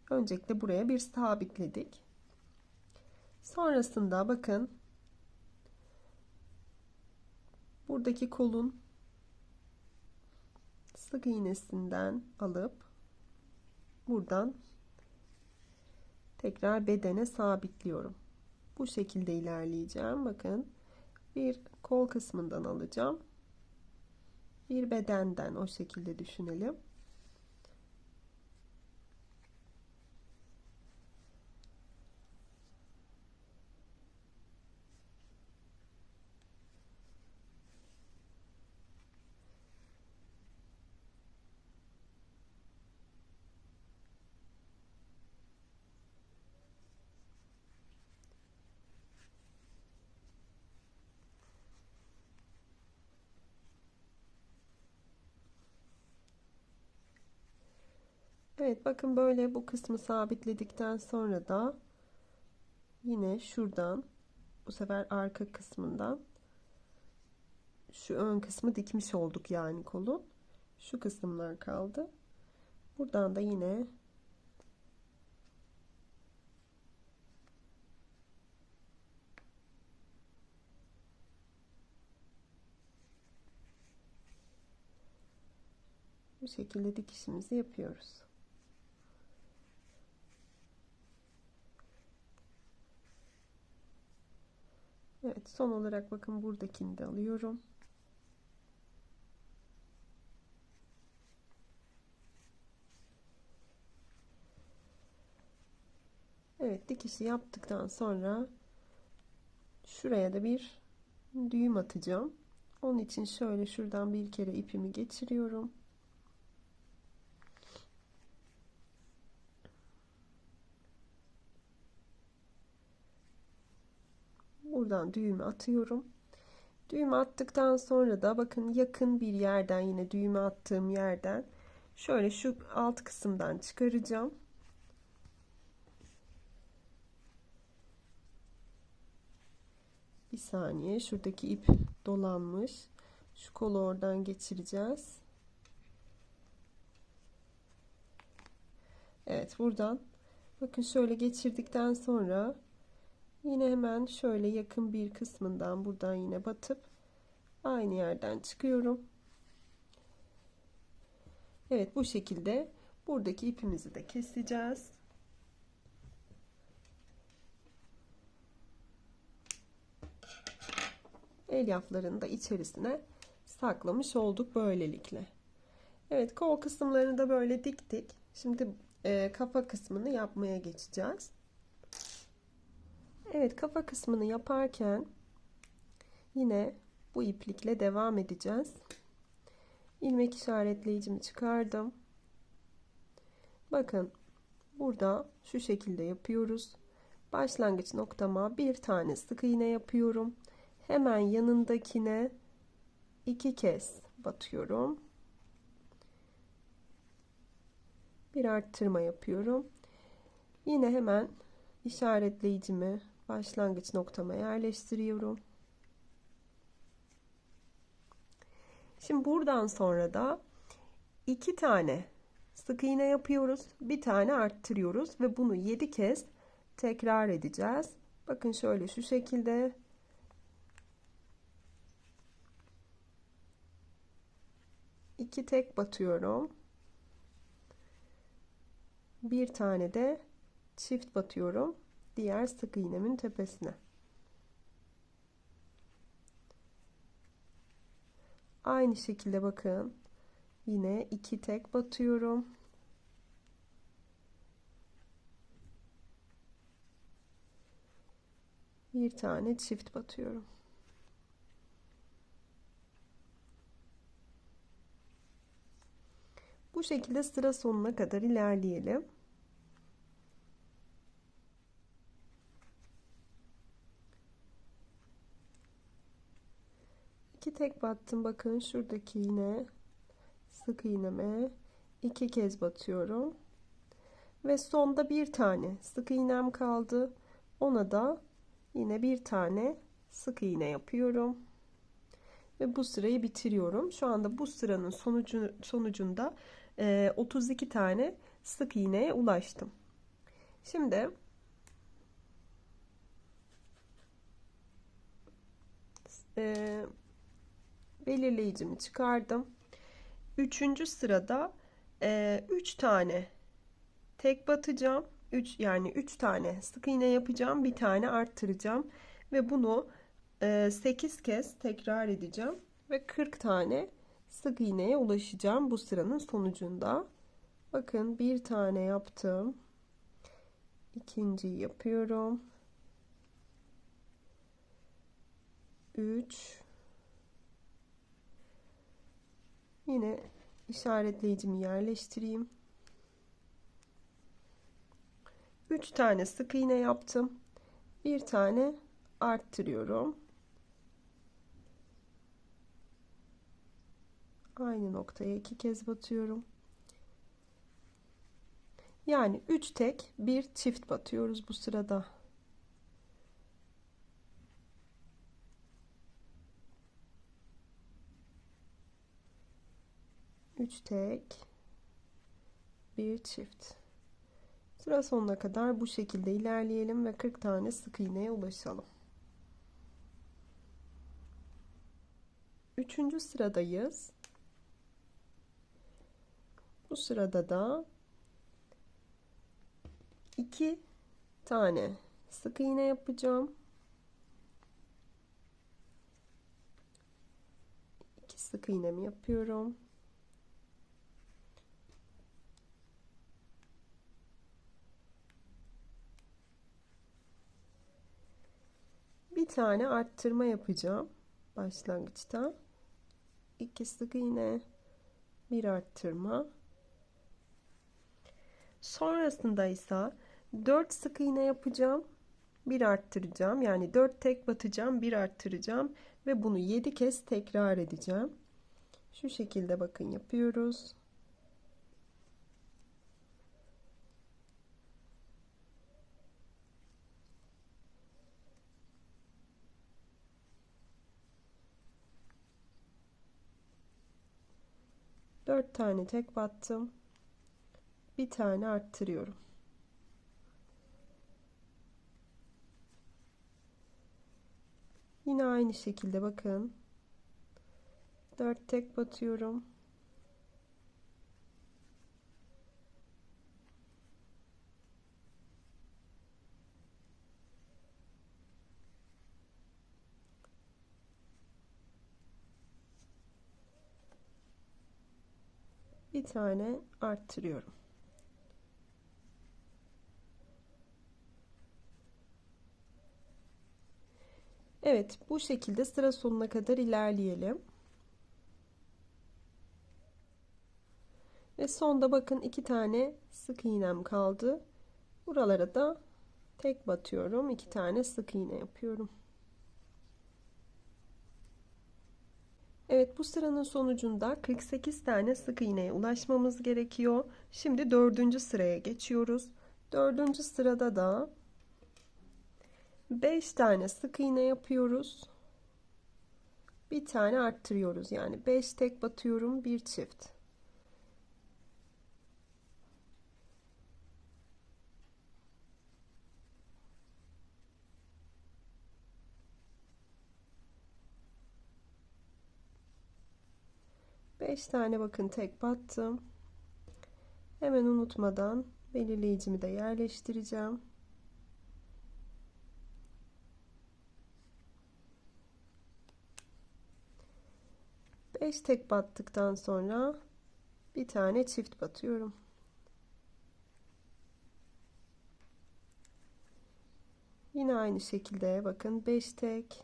Öncelikle buraya bir sabitledik. Sonrasında bakın buradaki kolun sık iğnesinden alıp buradan tekrar bedene sabitliyorum. Bu şekilde ilerleyeceğim. Bakın bir kol kısmından alacağım. Bir bedenden, o şekilde düşünelim. Evet, bakın böyle bu kısmı sabitledikten sonra da yine şuradan, bu sefer arka kısmından şu ön kısmı dikmiş olduk, yani kolun şu kısımlar kaldı. Buradan da yine bu şekilde dikişimizi yapıyoruz. Evet, son olarak bakın buradakini de alıyorum. Evet, dikişi yaptıktan sonra şuraya da bir düğüm atacağım. Onun için şöyle şuradan bir kere ipimi geçiriyorum. Buradan düğümü atıyorum. Düğümü attıktan sonra da bakın yakın bir yerden, yine düğümü attığım yerden şöyle şu alt kısımdan çıkaracağım. Bir saniye, şuradaki ip dolanmış. Şu kolu oradan geçireceğiz. Evet, buradan bakın şöyle geçirdikten sonra yine hemen şöyle yakın bir kısmından buradan yine batıp aynı yerden çıkıyorum. Evet, bu şekilde buradaki ipimizi de keseceğiz. Elyaflarını da içerisine saklamış olduk böylelikle. Evet, kol kısımlarını da böyle diktik. Şimdi kafa kısmını yapmaya geçeceğiz. Evet, kafa kısmını yaparken yine bu iplikle devam edeceğiz. İlmek işaretleyicimi çıkardım. Bakın burada şu şekilde yapıyoruz. Başlangıç noktama bir tane sık iğne yapıyorum. Hemen yanındakine 2 kez batıyorum. Bir arttırma yapıyorum. Yine hemen işaretleyicimi başlangıç noktama yerleştiriyorum. Şimdi buradan sonra da 2 tane sık iğne yapıyoruz. Bir tane arttırıyoruz ve bunu 7 kez tekrar edeceğiz. Bakın şöyle şu şekilde. İki tek batıyorum. Bir tane de çift batıyorum diğer sık iğnemin tepesine. Aynı şekilde bakın. Yine iki tek batıyorum. Bir tane çift batıyorum. Bu şekilde sıra sonuna kadar ilerleyelim. İki tek battım. Bakın şuradaki yine sık iğneme iki kez batıyorum. Ve sonda bir tane sık iğnem kaldı. Ona da yine bir tane sık iğne yapıyorum. Ve bu sırayı bitiriyorum. Şu anda bu sıranın sonucunda 32 tane sık iğneye ulaştım. Şimdi belirleyicimi çıkardım. Üçüncü sırada 3 tane tek batacağım. 3 tane sık iğne yapacağım. Bir tane arttıracağım. Ve bunu 8 kez tekrar edeceğim. Ve 40 tane sık iğneye ulaşacağım bu sıranın sonucunda. Bakın bir tane yaptım. İkinciyi yapıyorum. 3. Yine işaretleyicimi yerleştireyim. 3 tane sık iğne yaptım. Bir tane arttırıyorum. Aynı noktaya iki kez batıyorum. Yani 3 tek bir çift batıyoruz bu sırada. Üç tek bir çift. Sıra sonuna kadar bu şekilde ilerleyelim ve 40 tane sık iğneye ulaşalım. Üçüncü sıradayız. Bu sırada da 2 tane sık iğne yapacağım. 2 sık iğnemi yapıyorum. Bir tane arttırma yapacağım başlangıçta. 2 sık iğne, bir arttırma. Sonrasında ise 4 sık iğne yapacağım. Bir arttıracağım. Yani 4 tek batacağım, bir arttıracağım ve bunu 7 kez tekrar edeceğim. Şu şekilde bakın yapıyoruz. Dört tane tek battım. Bir tane arttırıyorum. Yine aynı şekilde bakın. 4 tek batıyorum. Bir tane arttırıyorum. Evet, bu şekilde sıra sonuna kadar ilerleyelim. Ve sonda bakın 2 tane sık iğnem kaldı. Buralara da tek batıyorum. 2 tane sık iğne yapıyorum. Evet, bu sıranın sonucunda 48 tane sık iğneye ulaşmamız gerekiyor. Şimdi 4. sıraya geçiyoruz. 4. sırada da 5 tane sık iğne yapıyoruz. Bir tane arttırıyoruz. Yani 5 tek batıyorum, bir çift. Beş tane bakın tek battım. Hemen unutmadan belirleyicimi de yerleştireceğim. Beş tek battıktan sonra bir tane çift batıyorum. Yine aynı şekilde bakın 5 tek,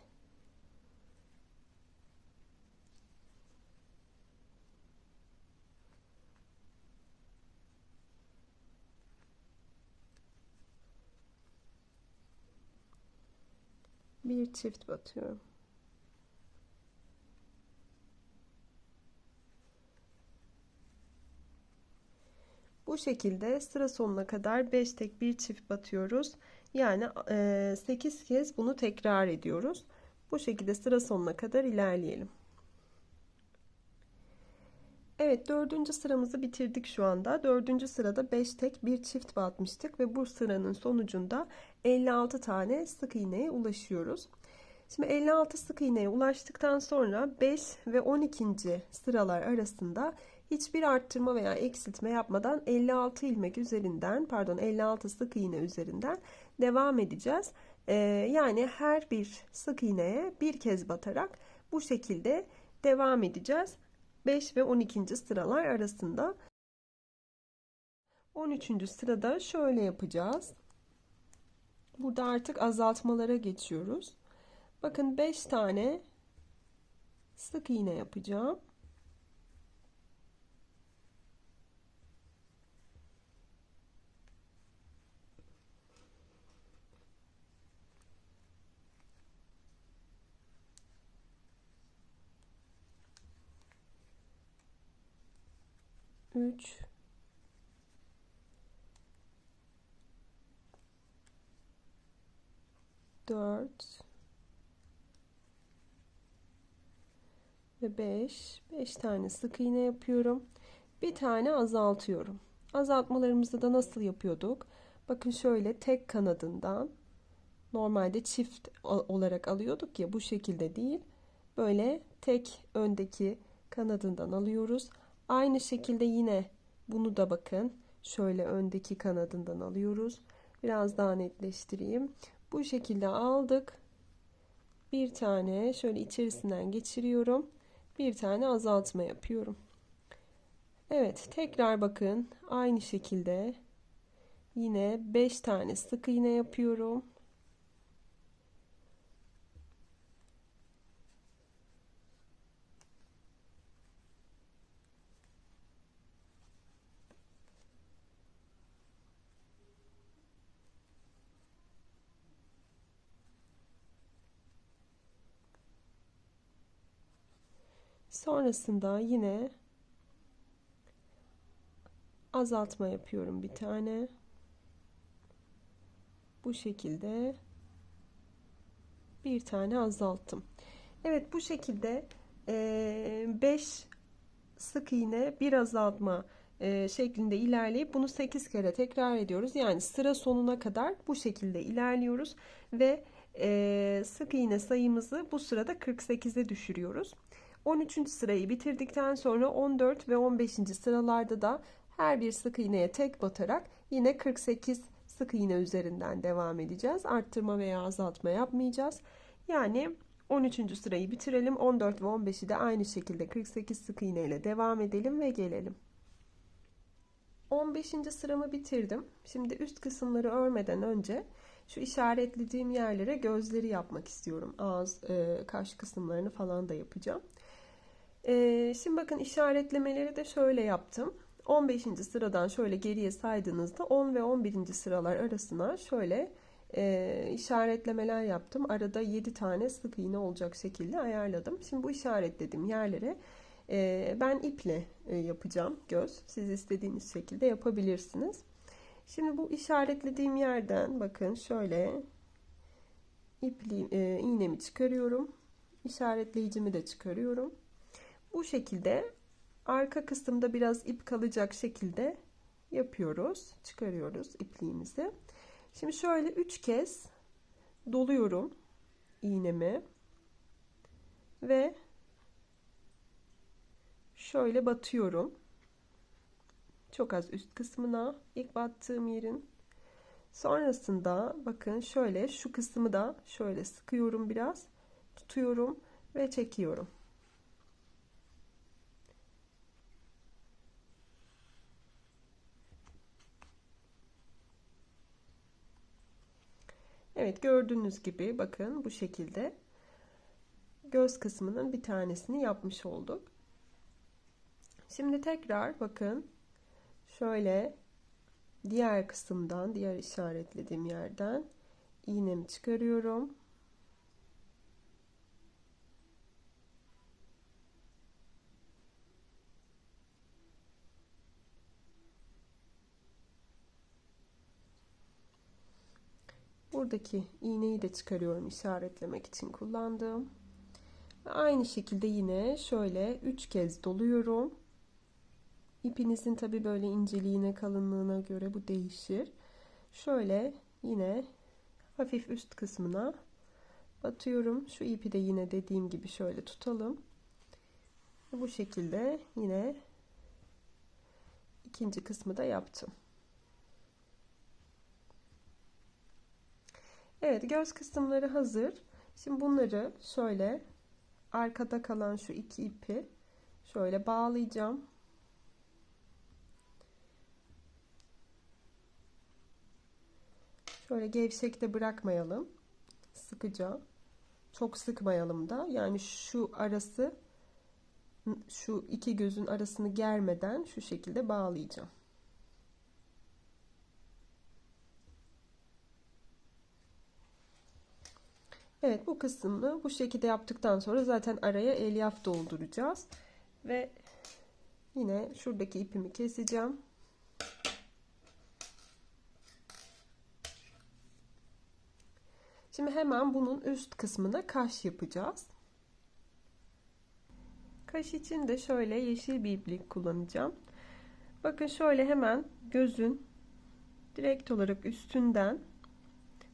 bir çift batıyorum. Bu şekilde sıra sonuna kadar 5 tek bir çift batıyoruz. Yani 8 kez bunu tekrar ediyoruz. Bu şekilde sıra sonuna kadar ilerleyelim. Evet, 4. sıramızı bitirdik şu anda. 4. sırada 5 tek bir çift batmıştık ve bu sıranın sonucunda 56 tane sık iğneye ulaşıyoruz. Şimdi 56 sık iğneye ulaştıktan sonra 5 ve 12. sıralar arasında hiçbir arttırma veya eksiltme yapmadan 56 ilmek üzerinden, pardon 56 sık iğne üzerinden devam edeceğiz. Yani her bir sık iğneye bir kez batarak bu şekilde devam edeceğiz. 5 ve 12. sıralar arasında. 13. sırada şöyle yapacağız. Burada artık azaltmalara geçiyoruz. Bakın 5 tane sık iğne yapacağım. Üç, dört ve 5. 5 tane sık iğne yapıyorum. Bir tane azaltıyorum. Azaltmalarımızı da nasıl yapıyorduk? Bakın şöyle tek kanadından, normalde çift olarak alıyorduk ya, bu şekilde değil. Böyle tek öndeki kanadından alıyoruz. Aynı şekilde yine bunu da bakın şöyle öndeki kanadından alıyoruz. Biraz daha netleştireyim. Bu şekilde aldık. Bir tane şöyle içerisinden geçiriyorum. Bir tane azaltma yapıyorum. Evet, tekrar bakın aynı şekilde yine 5 tane sık iğne yapıyorum. Sonrasında yine azaltma yapıyorum bir tane. Bu şekilde bir tane azalttım. Evet, bu şekilde 5 sık iğne bir azaltma şeklinde ilerleyip bunu 8 kere tekrar ediyoruz. Yani sıra sonuna kadar bu şekilde ilerliyoruz ve sık iğne sayımızı bu sırada 48'e düşürüyoruz. 13. sırayı bitirdikten sonra 14 ve 15. sıralarda da her bir sık iğneye tek batarak yine 48 sık iğne üzerinden devam edeceğiz. Arttırma veya azaltma yapmayacağız. Yani 13. sırayı bitirelim. 14 ve 15'i de aynı şekilde 48 sık iğne ile devam edelim ve gelelim. 15. sıramı bitirdim. Şimdi üst kısımları örmeden önce şu işaretlediğim yerlere gözleri yapmak istiyorum. Ağız, kaş kısımlarını falan da yapacağım. Şimdi bakın işaretlemeleri de şöyle yaptım. 15. sıradan şöyle geriye saydığınızda 10 ve 11. sıralar arasına şöyle işaretlemeler yaptım. Arada 7 tane sık iğne olacak şekilde ayarladım. Şimdi bu işaretlediğim yerlere ben iple yapacağım göz. Siz istediğiniz şekilde yapabilirsiniz. Şimdi bu işaretlediğim yerden bakın şöyle iğnemi çıkarıyorum. İşaretleyicimi de çıkarıyorum. Bu şekilde arka kısımda biraz ip kalacak şekilde yapıyoruz. Çıkarıyoruz ipliğimizi. Şimdi şöyle 3 kez doluyorum iğnemi ve şöyle batıyorum. Çok az üst kısmına ilk battığım yerin. Sonrasında bakın şöyle şu kısmı da şöyle sıkıyorum, biraz tutuyorum ve çekiyorum. Evet, gördüğünüz gibi bakın bu şekilde göz kısmının bir tanesini yapmış olduk. Şimdi tekrar bakın şöyle diğer kısımdan, diğer işaretlediğim yerden iğnemi çıkarıyorum. Buradaki iğneyi de çıkarıyorum, işaretlemek için kullandığım. Ve aynı şekilde yine şöyle 3 kez doluyorum. İpinizin tabi böyle inceliğine, kalınlığına göre bu değişir. Şöyle yine hafif üst kısmına batıyorum. Şu ipi de yine dediğim gibi şöyle tutalım. Bu şekilde yine ikinci kısmı da yaptım. Evet, göz kısımları hazır. Şimdi bunları şöyle arkada kalan şu iki ipi şöyle bağlayacağım. Şöyle gevşek de bırakmayalım. Sıkıca. Çok sıkmayalım da. Yani şu arası, şu iki gözün arasını germeden şu şekilde bağlayacağım. Evet, bu kısmını bu şekilde yaptıktan sonra zaten araya elyaf dolduracağız. Ve yine şuradaki ipimi keseceğim. Şimdi hemen bunun üst kısmına kaş yapacağız. Kaş için de şöyle yeşil bir iplik kullanacağım. Bakın şöyle hemen gözün direkt olarak üstünden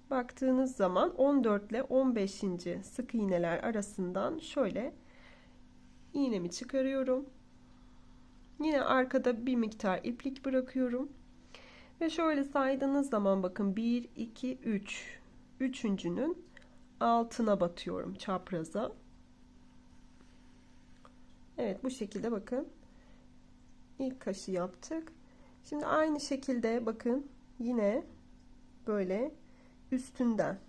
baktığınız zaman 14 ile 15. sık iğneler arasından şöyle iğnemi çıkarıyorum. Yine arkada bir miktar iplik bırakıyorum. Ve şöyle saydığınız zaman bakın 1, 2, 3. Üçüncünün altına batıyorum, çapraza. Evet, bu şekilde bakın. İlk kaşı yaptık. Şimdi aynı şekilde bakın yine böyle üstünden,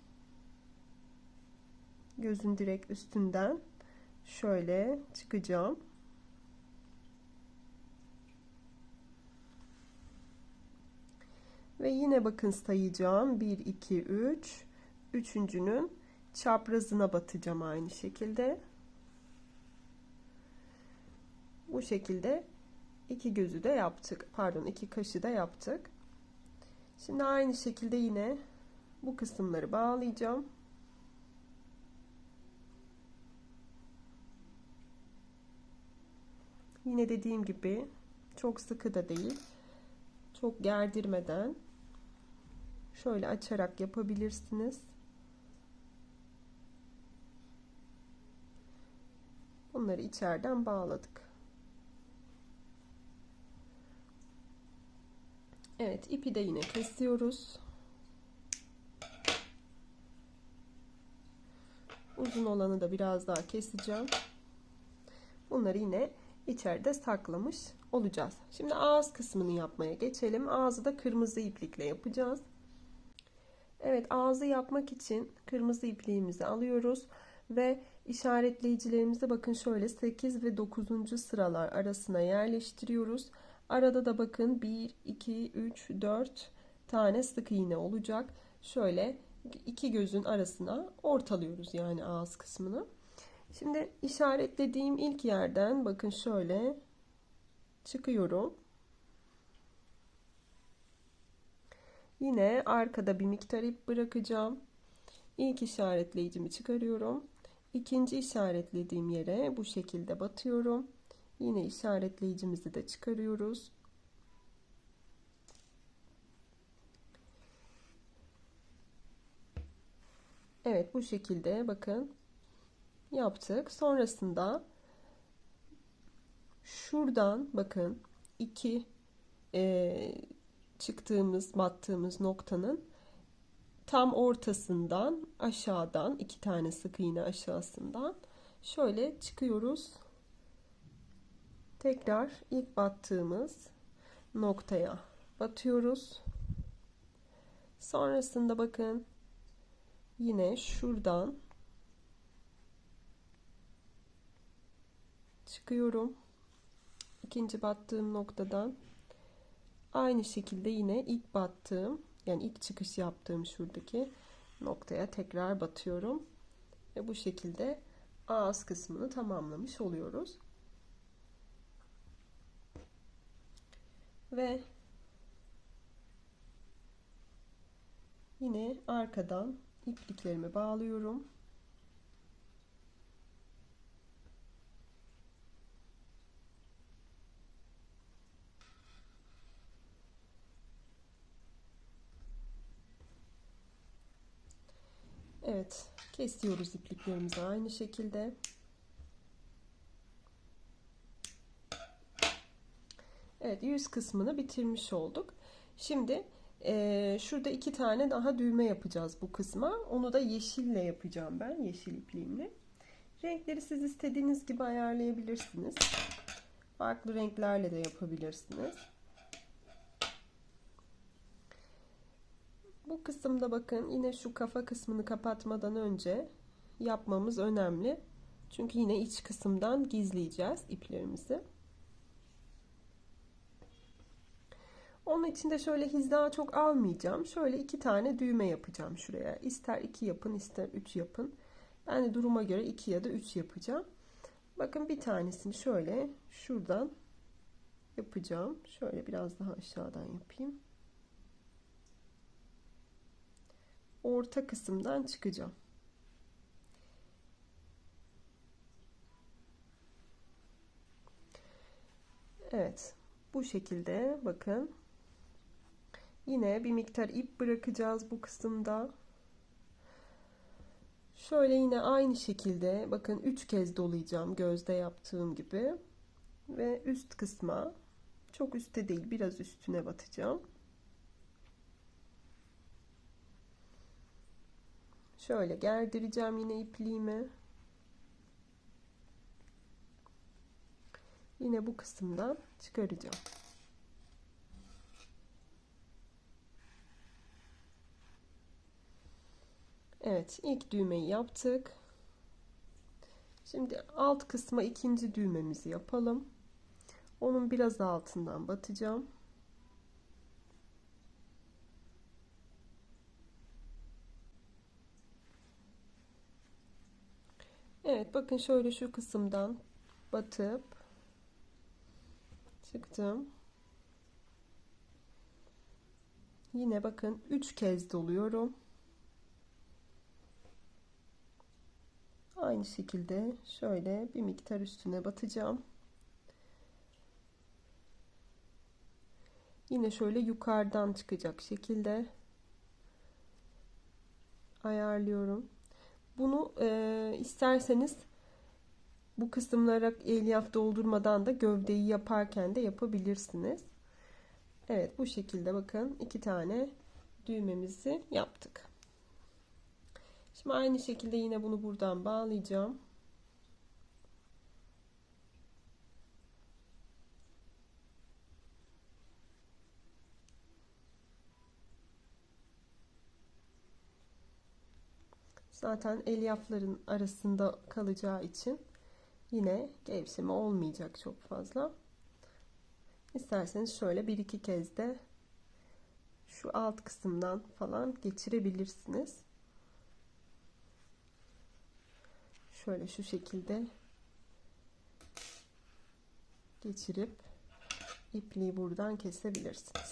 gözün direkt üstünden şöyle çıkacağım. Ve yine bakın sayacağım. 1, 2, 3. Üçüncünün çaprazına batacağım aynı şekilde. Bu şekilde iki gözü de yaptık. Pardon, iki kaşı da yaptık. Şimdi aynı şekilde yine bu kısımları bağlayacağım. Yine dediğim gibi çok sıkı da değil, çok gerdirmeden şöyle açarak yapabilirsiniz. Bunları içeriden bağladık. Evet, ipi de yine kesiyoruz. Uzun olanı da biraz daha keseceğim. Bunları yine içeride saklamış olacağız. Şimdi ağız kısmını yapmaya geçelim. Ağzı da kırmızı iplikle yapacağız. Evet, ağzı yapmak için kırmızı ipliğimizi alıyoruz ve işaretleyicilerimizi bakın şöyle 8 ve 9. sıralar arasına yerleştiriyoruz. Arada da bakın 1, 2, 3, 4 tane sık iğne olacak. Şöyle iki gözün arasına ortalıyoruz yani ağız kısmını. Şimdi işaretlediğim ilk yerden bakın şöyle çıkıyorum. Yine arkada bir miktar ip bırakacağım. İlk işaretleyicimi çıkarıyorum. İkinci işaretlediğim yere bu şekilde batıyorum. Yine işaretleyicimizi de çıkarıyoruz. Evet, bu şekilde bakın yaptık. Sonrasında şuradan bakın iki battığımız noktanın tam ortasından aşağıdan iki tane sık iğne aşağısından şöyle çıkıyoruz. Tekrar ilk battığımız noktaya batıyoruz. Sonrasında bakın yine şuradan çıkıyorum. İkinci battığım noktadan aynı şekilde yine ilk battığım, yani ilk çıkış yaptığım şuradaki noktaya tekrar batıyorum. Ve bu şekilde ağız kısmını tamamlamış oluyoruz. Ve yine arkadan ipliklerimi bağlıyorum. Evet, kesiyoruz ipliklerimizi aynı şekilde. Evet, yüz kısmını bitirmiş olduk. Şimdi şurada iki tane daha düğme yapacağız bu kısma. Onu da yeşille yapacağım ben, yeşil ipliğimle. Renkleri siz istediğiniz gibi ayarlayabilirsiniz. Farklı renklerle de yapabilirsiniz. Bu kısımda bakın yine şu kafa kısmını kapatmadan önce yapmamız önemli. Çünkü yine iç kısımdan gizleyeceğiz iplerimizi. Onun için de şöyle hiza çok almayacağım. Şöyle iki tane düğme yapacağım şuraya. İster 2 yapın, ister 3 yapın. Ben de duruma göre 2 ya da 3 yapacağım. Bakın bir tanesini şöyle şuradan yapacağım. Şöyle biraz daha aşağıdan yapayım. Orta kısımdan çıkacağım. Evet, bu şekilde bakın. Yine bir miktar ip bırakacağız bu kısımda. Şöyle yine aynı şekilde bakın 3 kez dolayacağım gözde yaptığım gibi. Ve üst kısma, çok üstte değil, biraz üstüne batacağım. Şöyle gerdireceğim yine ipliğimi. Yine bu kısımdan çıkaracağım. Evet, ilk düğmeyi yaptık. Şimdi alt kısma ikinci düğmemizi yapalım. Onun biraz altından batacağım. Evet, bakın şöyle şu kısımdan batıp çıktım. Yine bakın 3 kez doluyorum. Aynı şekilde şöyle bir miktar üstüne batacağım. Yine şöyle yukarıdan çıkacak şekilde ayarlıyorum. Bunu isterseniz bu kısımlara elyaf doldurmadan da gövdeyi yaparken de yapabilirsiniz. Evet, bu şekilde bakın iki tane düğmemizi yaptık. Şimdi aynı şekilde yine bunu buradan bağlayacağım. Zaten elyafların arasında kalacağı için yine gevşeme olmayacak çok fazla. İsterseniz şöyle bir iki kez de şu alt kısımdan falan geçirebilirsiniz. şöyle şu şekilde geçirip ipliği buradan kesebilirsiniz.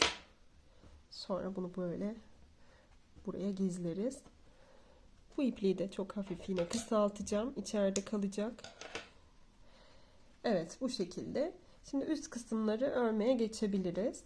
Sonra bunu böyle buraya gizleriz. Bu ipliği de çok hafif yine kısaltacağım. İçeride kalacak. Evet, bu şekilde. Şimdi üst kısımları örmeye geçebiliriz.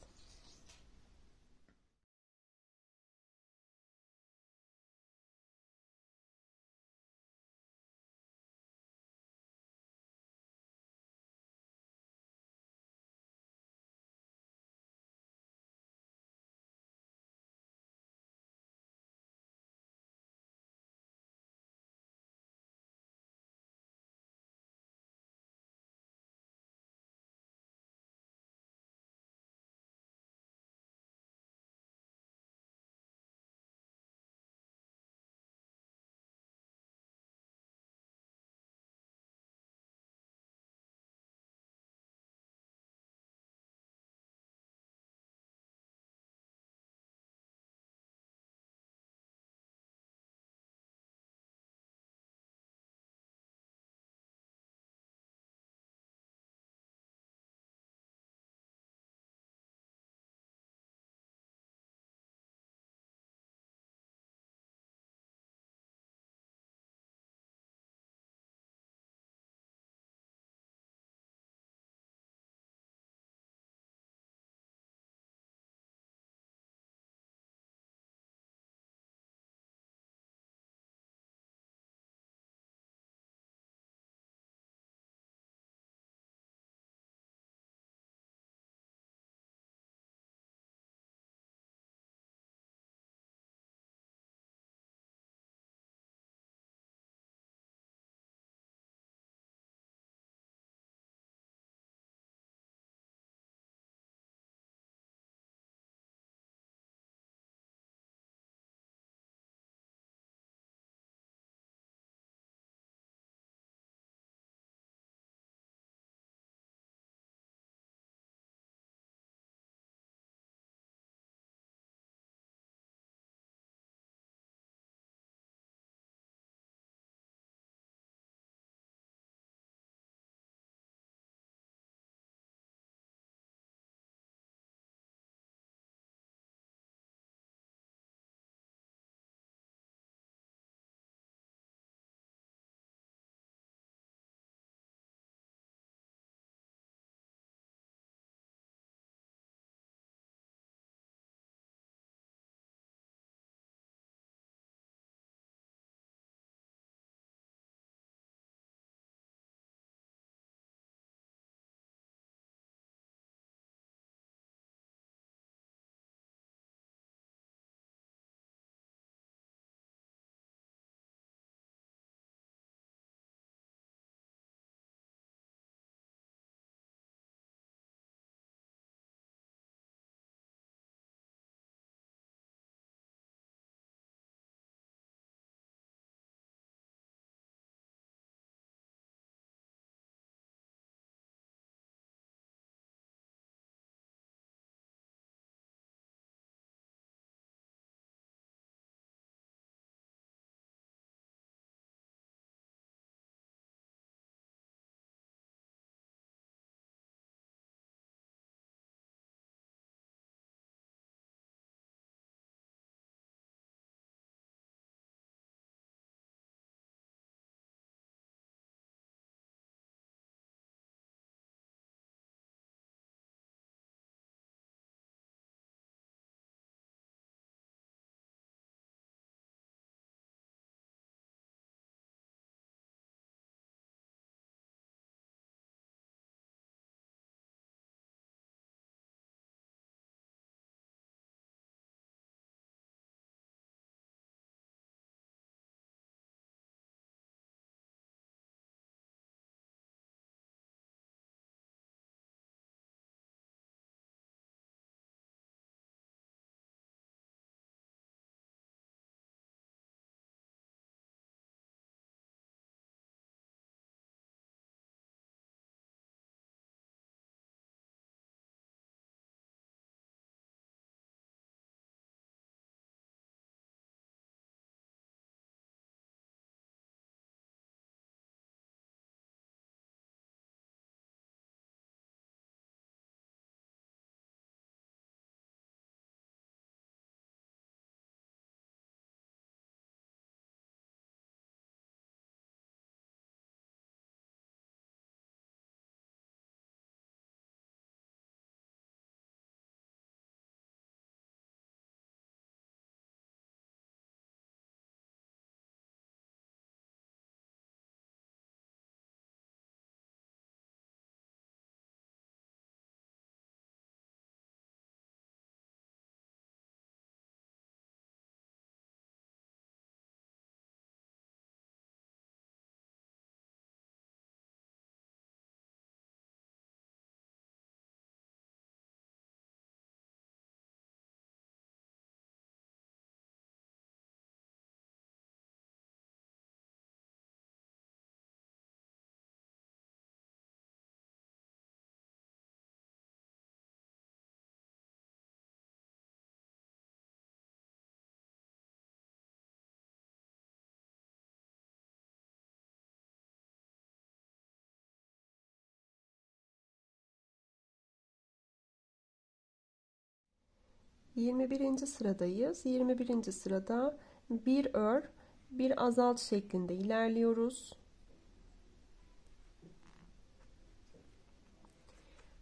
21. sıradayız. 21. sırada bir ör, bir azalt şeklinde ilerliyoruz.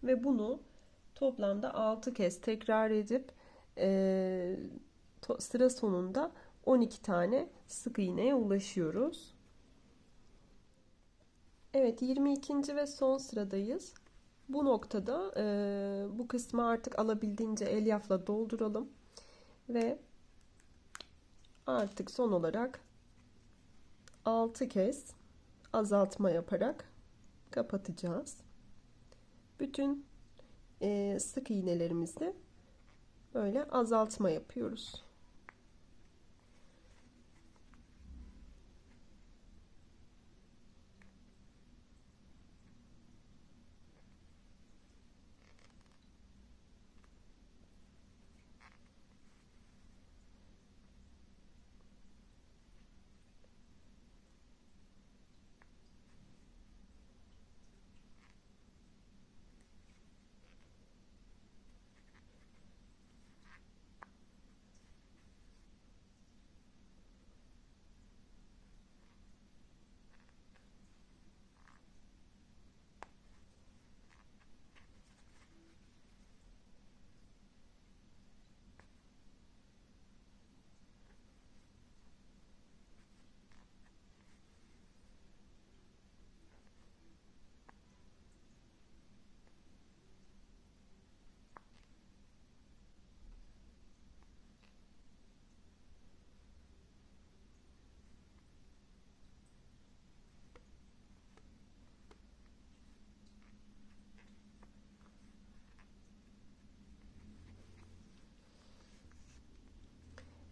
Ve bunu toplamda 6 kez tekrar edip sıra sonunda 12 tane sık iğneye ulaşıyoruz. Evet, 22. ve son sıradayız. Bu noktada bu kısmı artık alabildiğince elyafla dolduralım ve artık son olarak 6 kez azaltma yaparak kapatacağız. Bütün sık iğnelerimizde böyle azaltma yapıyoruz.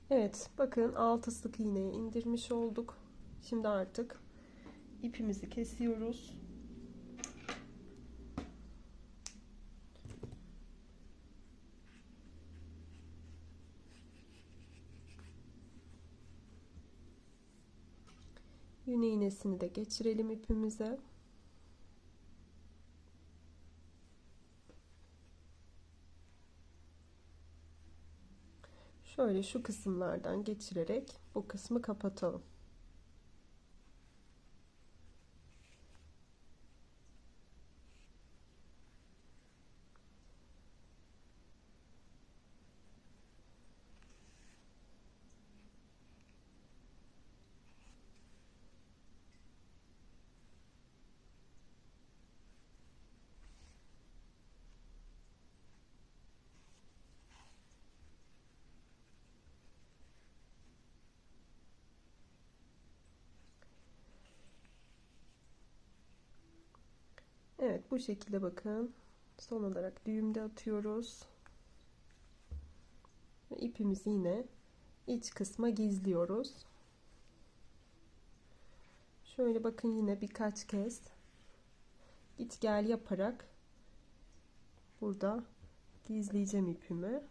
Evet, bakın 6 sık iğneyi indirmiş olduk. Şimdi artık ipimizi kesiyoruz. Yün iğnesini de geçirelim ipimize. Şöyle şu kısımlardan geçirerek bu kısmı kapatalım. Evet, bu şekilde bakın. Son olarak düğümde atıyoruz. Ve ipimizi yine iç kısma gizliyoruz. Şöyle bakın, yine birkaç kez git gel yaparak burada gizleyeceğim ipimi.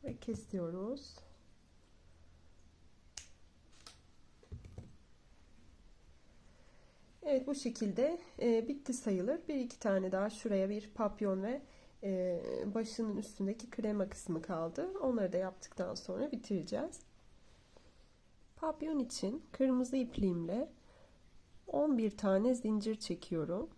Ve kesiyoruz. Evet, bu şekilde bitti sayılır. Bir iki tane daha şuraya bir papyon ve başının üstündeki krema kısmı kaldı. Onları da yaptıktan sonra bitireceğiz. Papyon için kırmızı ipliğimle 11 tane zincir çekiyorum.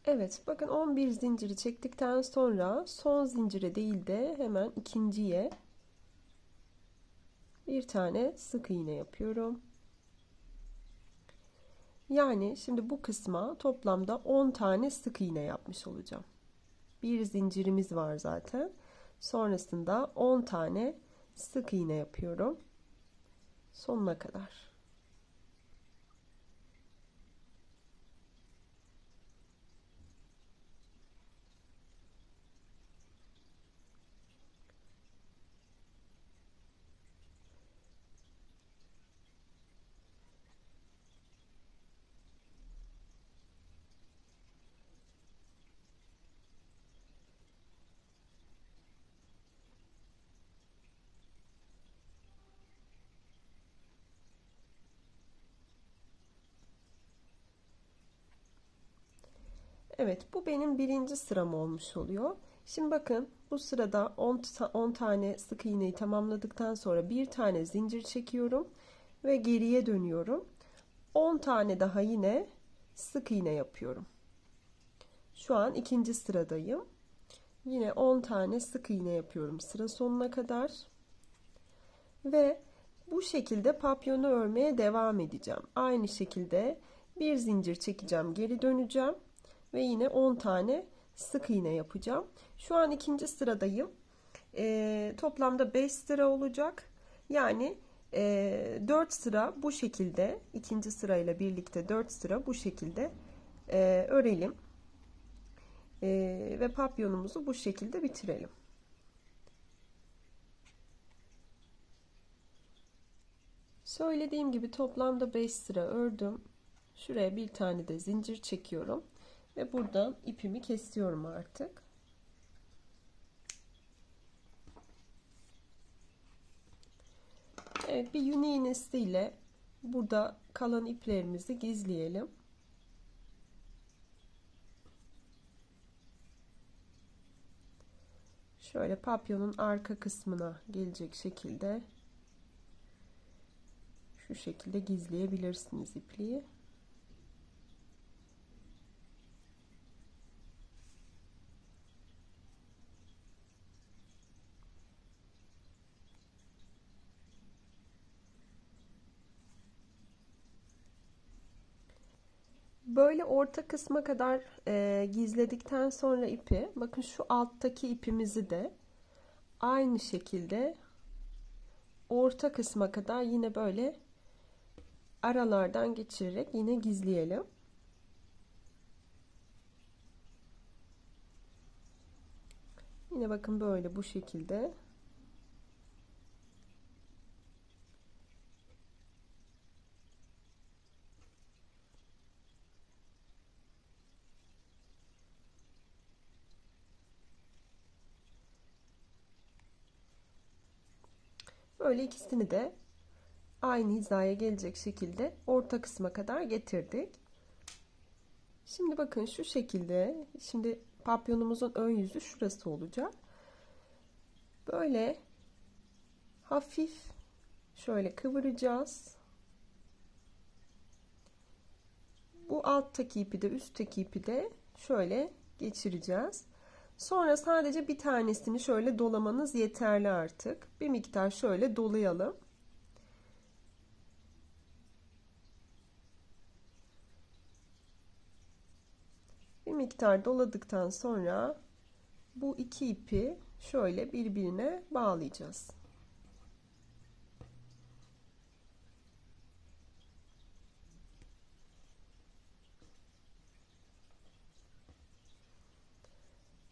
Evet, bakın 11 zinciri çektikten sonra son zincire değil de hemen ikinciye bir tane sık iğne yapıyorum. Yani şimdi bu kısma toplamda 10 tane sık iğne yapmış olacağım. Bir zincirimiz var zaten. Sonrasında 10 tane sık iğne yapıyorum. Sonuna kadar. Evet, bu benim birinci sıram olmuş oluyor. Şimdi bakın, bu sırada 10 tane sık iğneyi tamamladıktan sonra bir tane zincir çekiyorum ve geriye dönüyorum. 10 tane daha yine sık iğne yapıyorum. Şu an ikinci sıradayım. Yine 10 tane sık iğne yapıyorum sıra sonuna kadar. Ve bu şekilde papyonu örmeye devam edeceğim. Aynı şekilde bir zincir çekeceğim, geri döneceğim ve yine 10 tane sık iğne yapacağım. Şu an ikinci sıradayım. Toplamda 5 sıra olacak. Yani 4 sıra bu şekilde, ikinci sırayla birlikte 4 sıra bu şekilde örelim. Ve papyonumuzu bu şekilde bitirelim. Söylediğim gibi toplamda 5 sıra ördüm. Şuraya bir tane de zincir çekiyorum ve buradan ipimi kesiyorum artık. Evet, bir yün iğnesiyle burada kalan iplerimizi gizleyelim. Şöyle papyonun arka kısmına gelecek şekilde şu şekilde gizleyebilirsiniz ipliği. Böyle orta kısma kadar gizledikten sonra ipi, bakın şu alttaki ipimizi de aynı şekilde orta kısma kadar yine böyle aralardan geçirerek yine gizleyelim. Yine bakın böyle bu şekilde. Böyle ikisini de aynı hizaya gelecek şekilde orta kısma kadar getirdik. Şimdi bakın şu şekilde, şimdi papyonumuzun ön yüzü şurası olacak. Böyle hafif şöyle kıvıracağız. Bu alttaki ipi de üstteki ipi de şöyle geçireceğiz. Sonra sadece bir tanesini şöyle dolamanız yeterli artık. Bir miktar şöyle dolayalım. Bir miktar doladıktan sonra bu iki ipi şöyle birbirine bağlayacağız.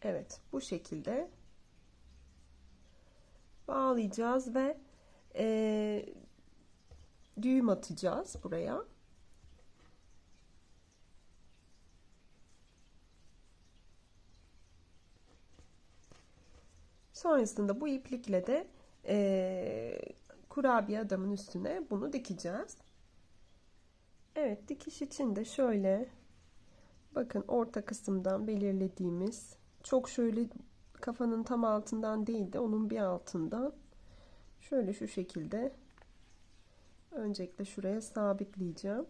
Evet, bu şekilde bağlayacağız ve düğüm atacağız buraya. Sonrasında bu iplikle de kurabiye adamın üstüne bunu dikeceğiz. Evet, dikiş için de şöyle bakın orta kısımdan belirlediğimiz, çok şöyle kafanın tam altından değil de onun bir altından şöyle şu şekilde öncelikle şuraya sabitleyeceğim.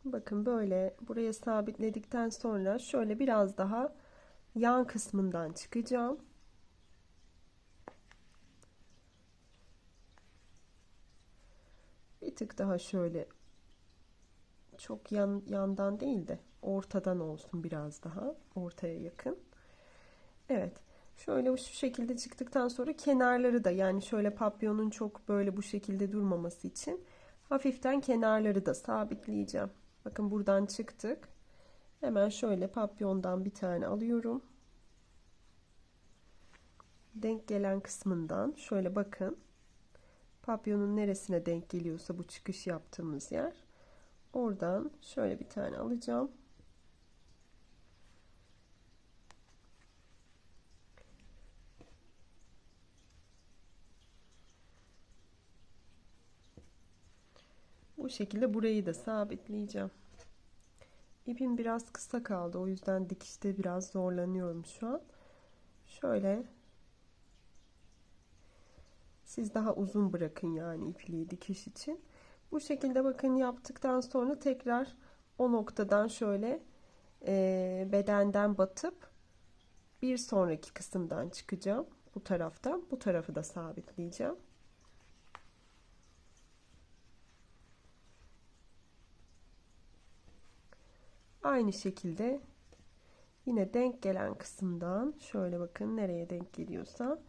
Bakın böyle buraya sabitledikten sonra şöyle biraz daha yan kısmından çıkacağım. Bir tık daha şöyle, çok yandan değil de ortadan olsun, biraz daha ortaya yakın. Evet, şöyle şu şekilde çıktıktan sonra kenarları da, yani şöyle papyonun çok böyle bu şekilde durmaması için hafiften kenarları da sabitleyeceğim. Bakın buradan çıktık. Hemen şöyle papyondan bir tane alıyorum. Denk gelen kısmından şöyle bakın. Papyonun neresine denk geliyorsa bu çıkış yaptığımız yer. Oradan şöyle bir tane alacağım. Bu şekilde burayı da sabitleyeceğim. İpim biraz kısa kaldı. O yüzden dikişte biraz zorlanıyorum şu an. Şöyle, siz daha uzun bırakın yani ipliği dikiş için. Bu şekilde bakın yaptıktan sonra tekrar o noktadan şöyle bedenden batıp bir sonraki kısımdan çıkacağım. Bu taraftan bu tarafı da sabitleyeceğim. Aynı şekilde yine denk gelen kısımdan şöyle bakın nereye denk geliyorsa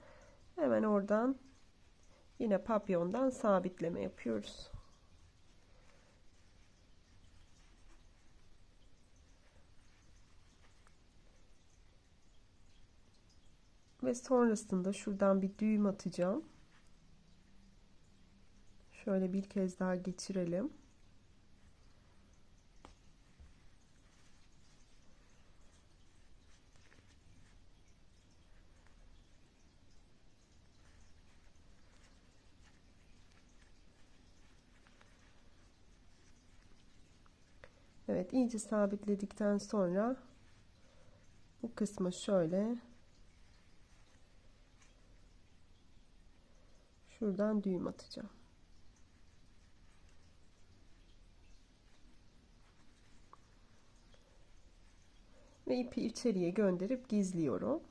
hemen oradan yine papyondan sabitleme yapıyoruz. Ve sonrasında şuradan bir düğüm atacağım. Şöyle bir kez daha geçirelim. Evet, iyice sabitledikten sonra bu kısmı şöyle şuradan düğüm atacağım. Ve ipi içeriye gönderip gizliyorum.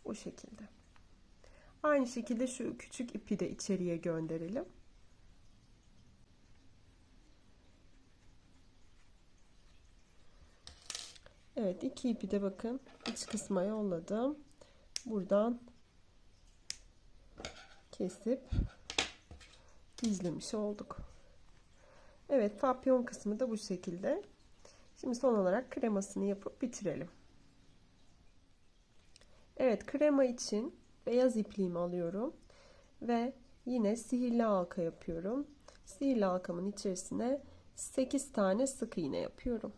Bu şekilde. Aynı şekilde şu küçük ipi de içeriye gönderelim. Evet, iki ipi de bakın iç kısma yolladım. Buradan kesip gizlemiş olduk. Evet, papyon kısmı da bu şekilde. Şimdi son olarak kremasını yapıp bitirelim. Evet, krema için beyaz ipliğimi alıyorum ve yine sihirli halka yapıyorum. Sihirli halkamın içerisine 8 tane sık iğne yapıyorum.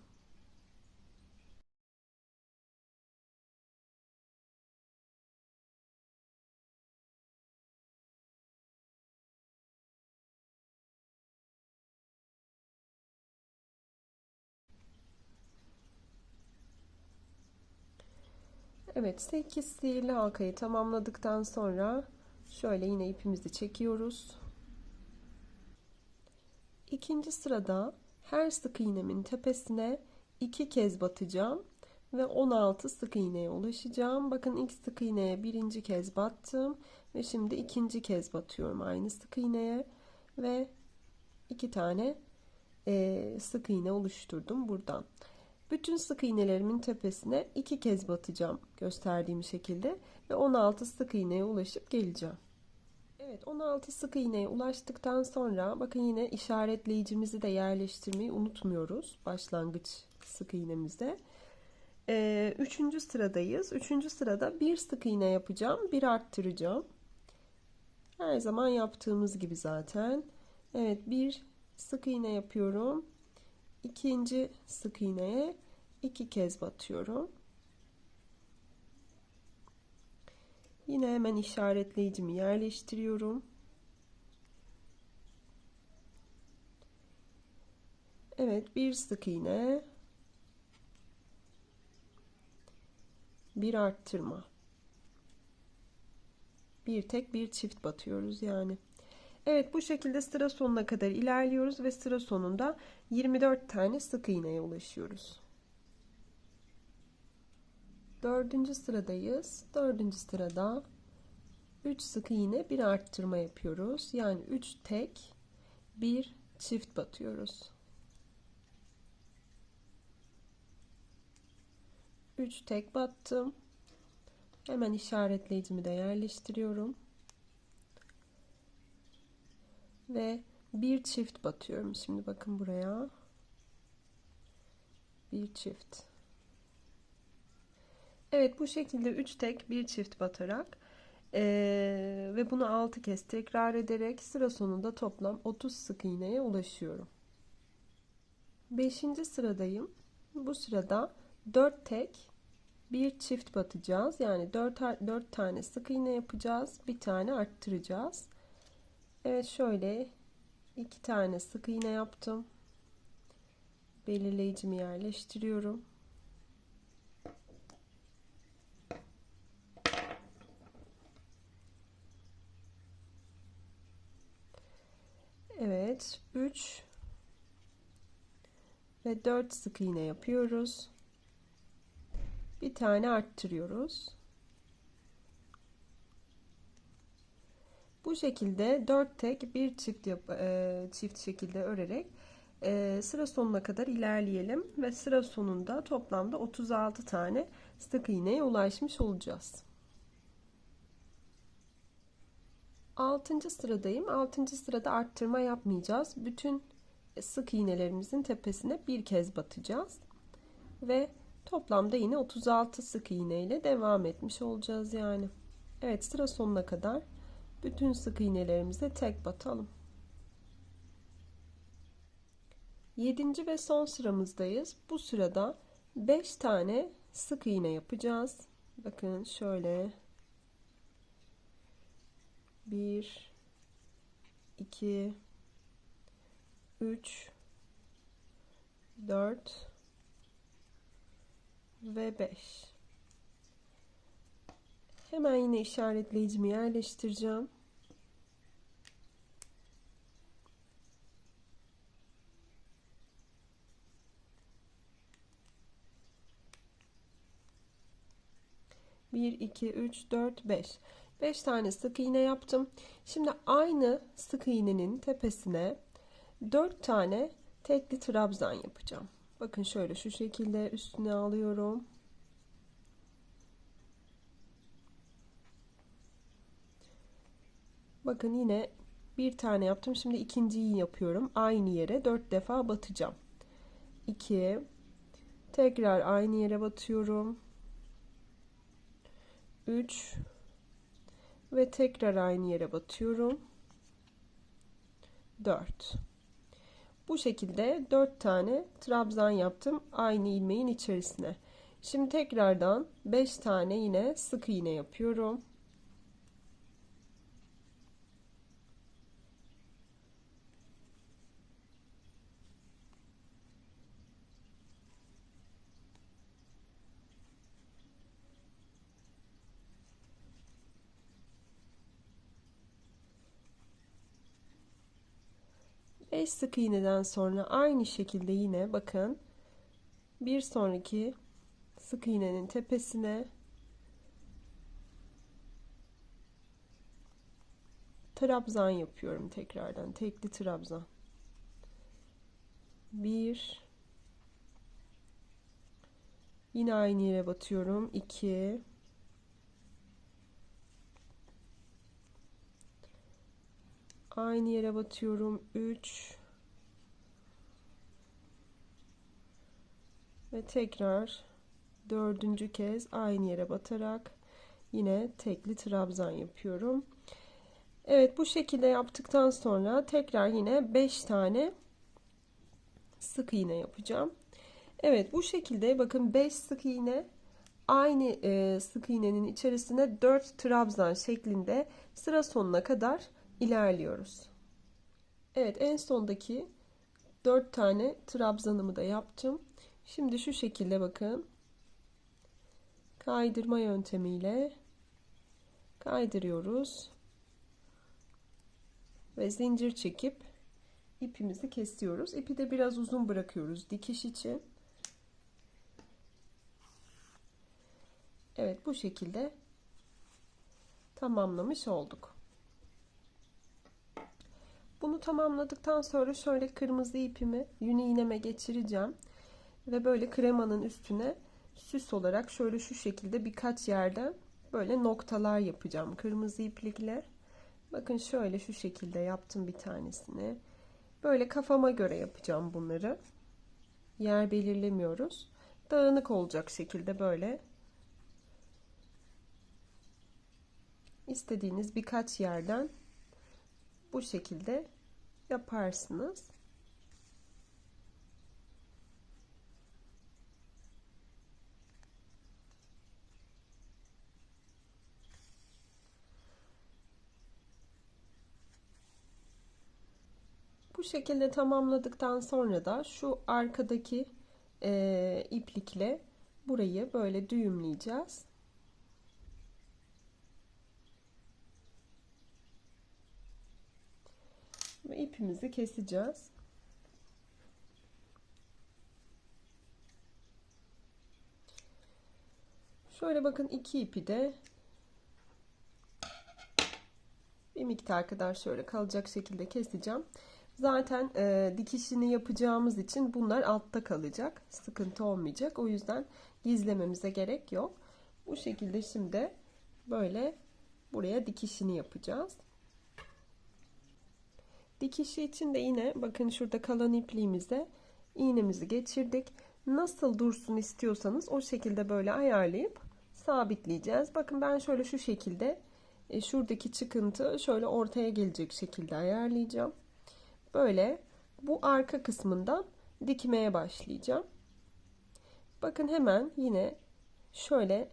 Evet, 8 sihirli halkayı tamamladıktan sonra şöyle yine ipimizi çekiyoruz. İkinci sırada her sık iğnemin tepesine 2 kez batacağım ve 16 sık iğneye ulaşacağım. Bakın ilk sık iğneye birinci kez battım ve şimdi ikinci kez batıyorum aynı sık iğneye ve 2 tane sık iğne oluşturdum buradan. Bütün sık iğnelerimin tepesine 2 kez batacağım gösterdiğim şekilde ve 16 sık iğneye ulaşıp geleceğim. Evet, 16 sık iğneye ulaştıktan sonra bakın yine işaretleyicimizi de yerleştirmeyi unutmuyoruz başlangıç sık iğnemizde. Üçüncü sıradayız. Üçüncü sırada bir sık iğne yapacağım, bir arttıracağım. Her zaman yaptığımız gibi zaten. Evet, bir sık iğne yapıyorum. İkinci sık iğneye 2 kez batıyorum. Yine hemen işaretleyicimi yerleştiriyorum. Evet, bir sık iğne, bir arttırma. Bir tek bir çift batıyoruz yani. Evet, bu şekilde sıra sonuna kadar ilerliyoruz ve sıra sonunda 24 tane sık iğneye ulaşıyoruz. Dördüncü sıradayız. Dördüncü sırada 3 sık iğne bir arttırma yapıyoruz. Yani 3 tek bir çift batıyoruz. 3 tek battım. Hemen işaretleyicimi de yerleştiriyorum. Ve bir çift batıyorum. Şimdi bakın buraya. Bir çift. Evet, bu şekilde 3 tek bir çift batarak ve bunu 6 kez tekrar ederek sıra sonunda toplam 30 sık iğneye ulaşıyorum. 5. sıradayım. Bu sırada 4 tek bir çift batacağız. Yani 4 tane sık iğne yapacağız. Bir tane arttıracağız. Evet, şöyle 2 tane sık iğne yaptım. Belirleyicimi yerleştiriyorum. Evet, 3 ve 4 sık iğne yapıyoruz. Bir tane arttırıyoruz. Bu şekilde 4 tek bir çift şekilde örerek sıra sonuna kadar ilerleyelim ve sıra sonunda toplamda 36 tane sık iğneye ulaşmış olacağız. 6. sıradayım. 6. sırada arttırma yapmayacağız. Bütün sık iğnelerimizin tepesine bir kez batacağız ve toplamda yine 36 sık iğne ile devam etmiş olacağız yani. Evet, sıra sonuna kadar bütün sık iğnelerimize tek batalım. 7. ve son sıramızdayız. Bu sırada 5 tane sık iğne yapacağız. Bakın şöyle 1 2 3 4 ve 5. Hemen yine işaretleyicimi yerleştireceğim. Bir, iki, üç, dört, beş. 5 tane sık iğne yaptım. Şimdi aynı sık iğnenin tepesine 4 tane tekli trabzan yapacağım. Bakın şöyle şu şekilde üstüne alıyorum. Bakın yine bir tane yaptım. Şimdi ikinciyi yapıyorum. Aynı yere 4 defa batacağım. 2, tekrar aynı yere batıyorum. 3 ve tekrar aynı yere batıyorum. 4. Bu şekilde 4 tane trabzan yaptım aynı ilmeğin içerisine. Şimdi tekrardan 5 tane yine sık iğne yapıyorum. Beş sık iğneden sonra aynı şekilde yine bakın bir sonraki sık iğnenin tepesine trabzan yapıyorum tekrardan. Tekli trabzan. 1, yine aynı yere batıyorum. 2, aynı yere batıyorum. 3 ve tekrar dördüncü kez aynı yere batarak yine tekli trabzan yapıyorum. Evet, bu şekilde yaptıktan sonra tekrar yine 5 tane sık iğne yapacağım. Evet, bu şekilde bakın 5 sık iğne aynı sık iğnenin içerisine 4 trabzan şeklinde sıra sonuna kadar ilerliyoruz. Evet, en sondaki 4 tane trabzanımı da yaptım. Şimdi şu şekilde bakın kaydırma yöntemiyle kaydırıyoruz ve zincir çekip ipimizi kesiyoruz. İpi de biraz uzun bırakıyoruz dikiş için. Evet, bu şekilde tamamlamış olduk. Bunu tamamladıktan sonra şöyle kırmızı ipimi yün iğneme geçireceğim ve böyle kremanın üstüne süs olarak şöyle şu şekilde birkaç yerden böyle noktalar yapacağım kırmızı iplikle. Bakın şöyle şu şekilde yaptım bir tanesini. Böyle kafama göre yapacağım bunları. Yer belirlemiyoruz. Dağınık olacak şekilde böyle istediğiniz birkaç yerden bu şekilde yaparsınız. Bu şekilde tamamladıktan sonra da şu arkadaki iplikle burayı böyle düğümleyeceğiz. Ve ipimizi keseceğiz. Şöyle bakın, iki ipi de bir miktar kadar şöyle kalacak şekilde keseceğim. Zaten dikişini yapacağımız için bunlar altta kalacak. Sıkıntı olmayacak. O yüzden gizlememize gerek yok. Bu şekilde şimdi böyle buraya dikişini yapacağız. Dikişi için de yine bakın şurada kalan ipliğimize iğnemizi geçirdik. Nasıl dursun istiyorsanız o şekilde böyle ayarlayıp sabitleyeceğiz. Bakın ben şöyle şu şekilde şuradaki çıkıntı şöyle ortaya gelecek şekilde ayarlayacağım. Böyle bu arka kısmından dikmeye başlayacağım. Bakın hemen yine şöyle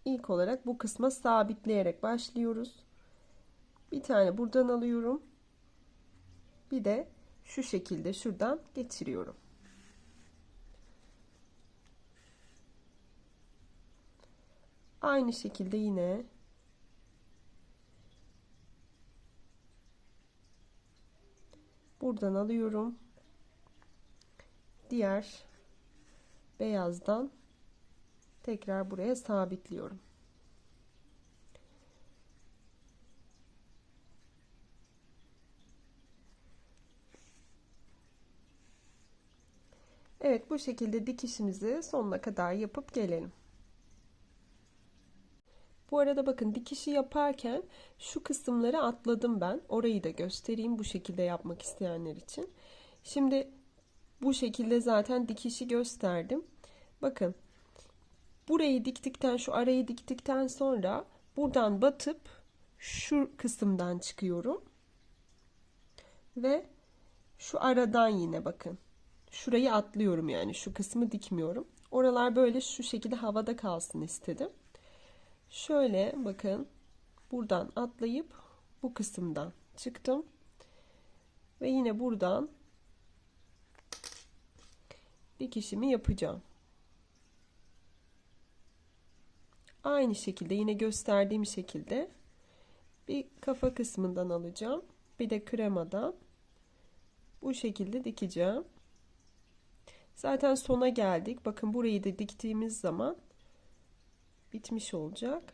ilk olarak bu kısma sabitleyerek başlıyoruz. Bir tane buradan alıyorum. Bir de şu şekilde şuradan geçiriyorum. Aynı şekilde yine buradan alıyorum. Diğer beyazdan tekrar buraya sabitliyorum. Evet, bu şekilde dikişimizi sonuna kadar yapıp gelelim. Bu arada bakın, dikişi yaparken şu kısımları atladım ben. Orayı da göstereyim bu şekilde yapmak isteyenler için. Şimdi bu şekilde zaten dikişi gösterdim. Bakın, burayı diktikten, şu arayı diktikten sonra buradan batıp şu kısımdan çıkıyorum. Ve şu aradan yine bakın. Şurayı atlıyorum, yani şu kısmı dikmiyorum. Oralar böyle şu şekilde havada kalsın istedim. Şöyle bakın, buradan atlayıp bu kısımdan çıktım. Ve yine buradan dikişimi yapacağım. Aynı şekilde yine gösterdiğim şekilde bir kafa kısmından alacağım. Bir de kremadan bu şekilde dikeceğim. Zaten sona geldik. Bakın, burayı da diktiğimiz zaman bitmiş olacak.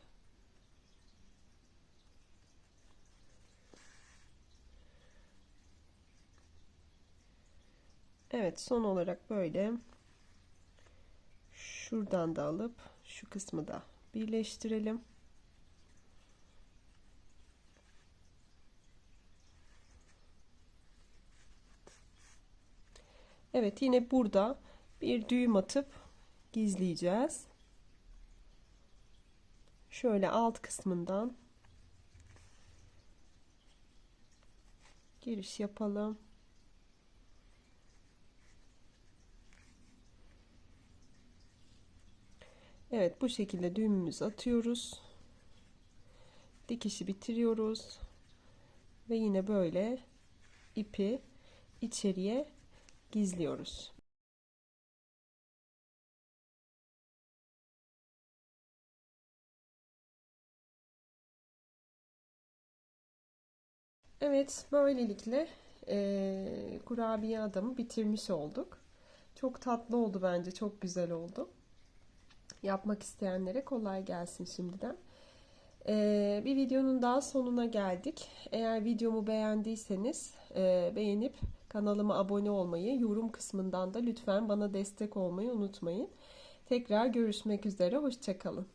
Evet, son olarak böyle şuradan da alıp şu kısmı da birleştirelim. Evet, yine burada bir düğüm atıp gizleyeceğiz. Şöyle alt kısmından giriş yapalım. Evet, bu şekilde düğümümüzü atıyoruz. Dikişi bitiriyoruz. Ve yine böyle ipi içeriye gizliyoruz. Evet, böylelikle kurabiye adamı bitirmiş olduk. Çok tatlı oldu bence, çok güzel oldu. Yapmak isteyenlere kolay gelsin şimdiden. Bir videonun daha sonuna geldik. Eğer videomu beğendiyseniz beğenip kanalıma abone olmayı, yorum kısmından da lütfen bana destek olmayı unutmayın. Tekrar görüşmek üzere, hoşça kalın.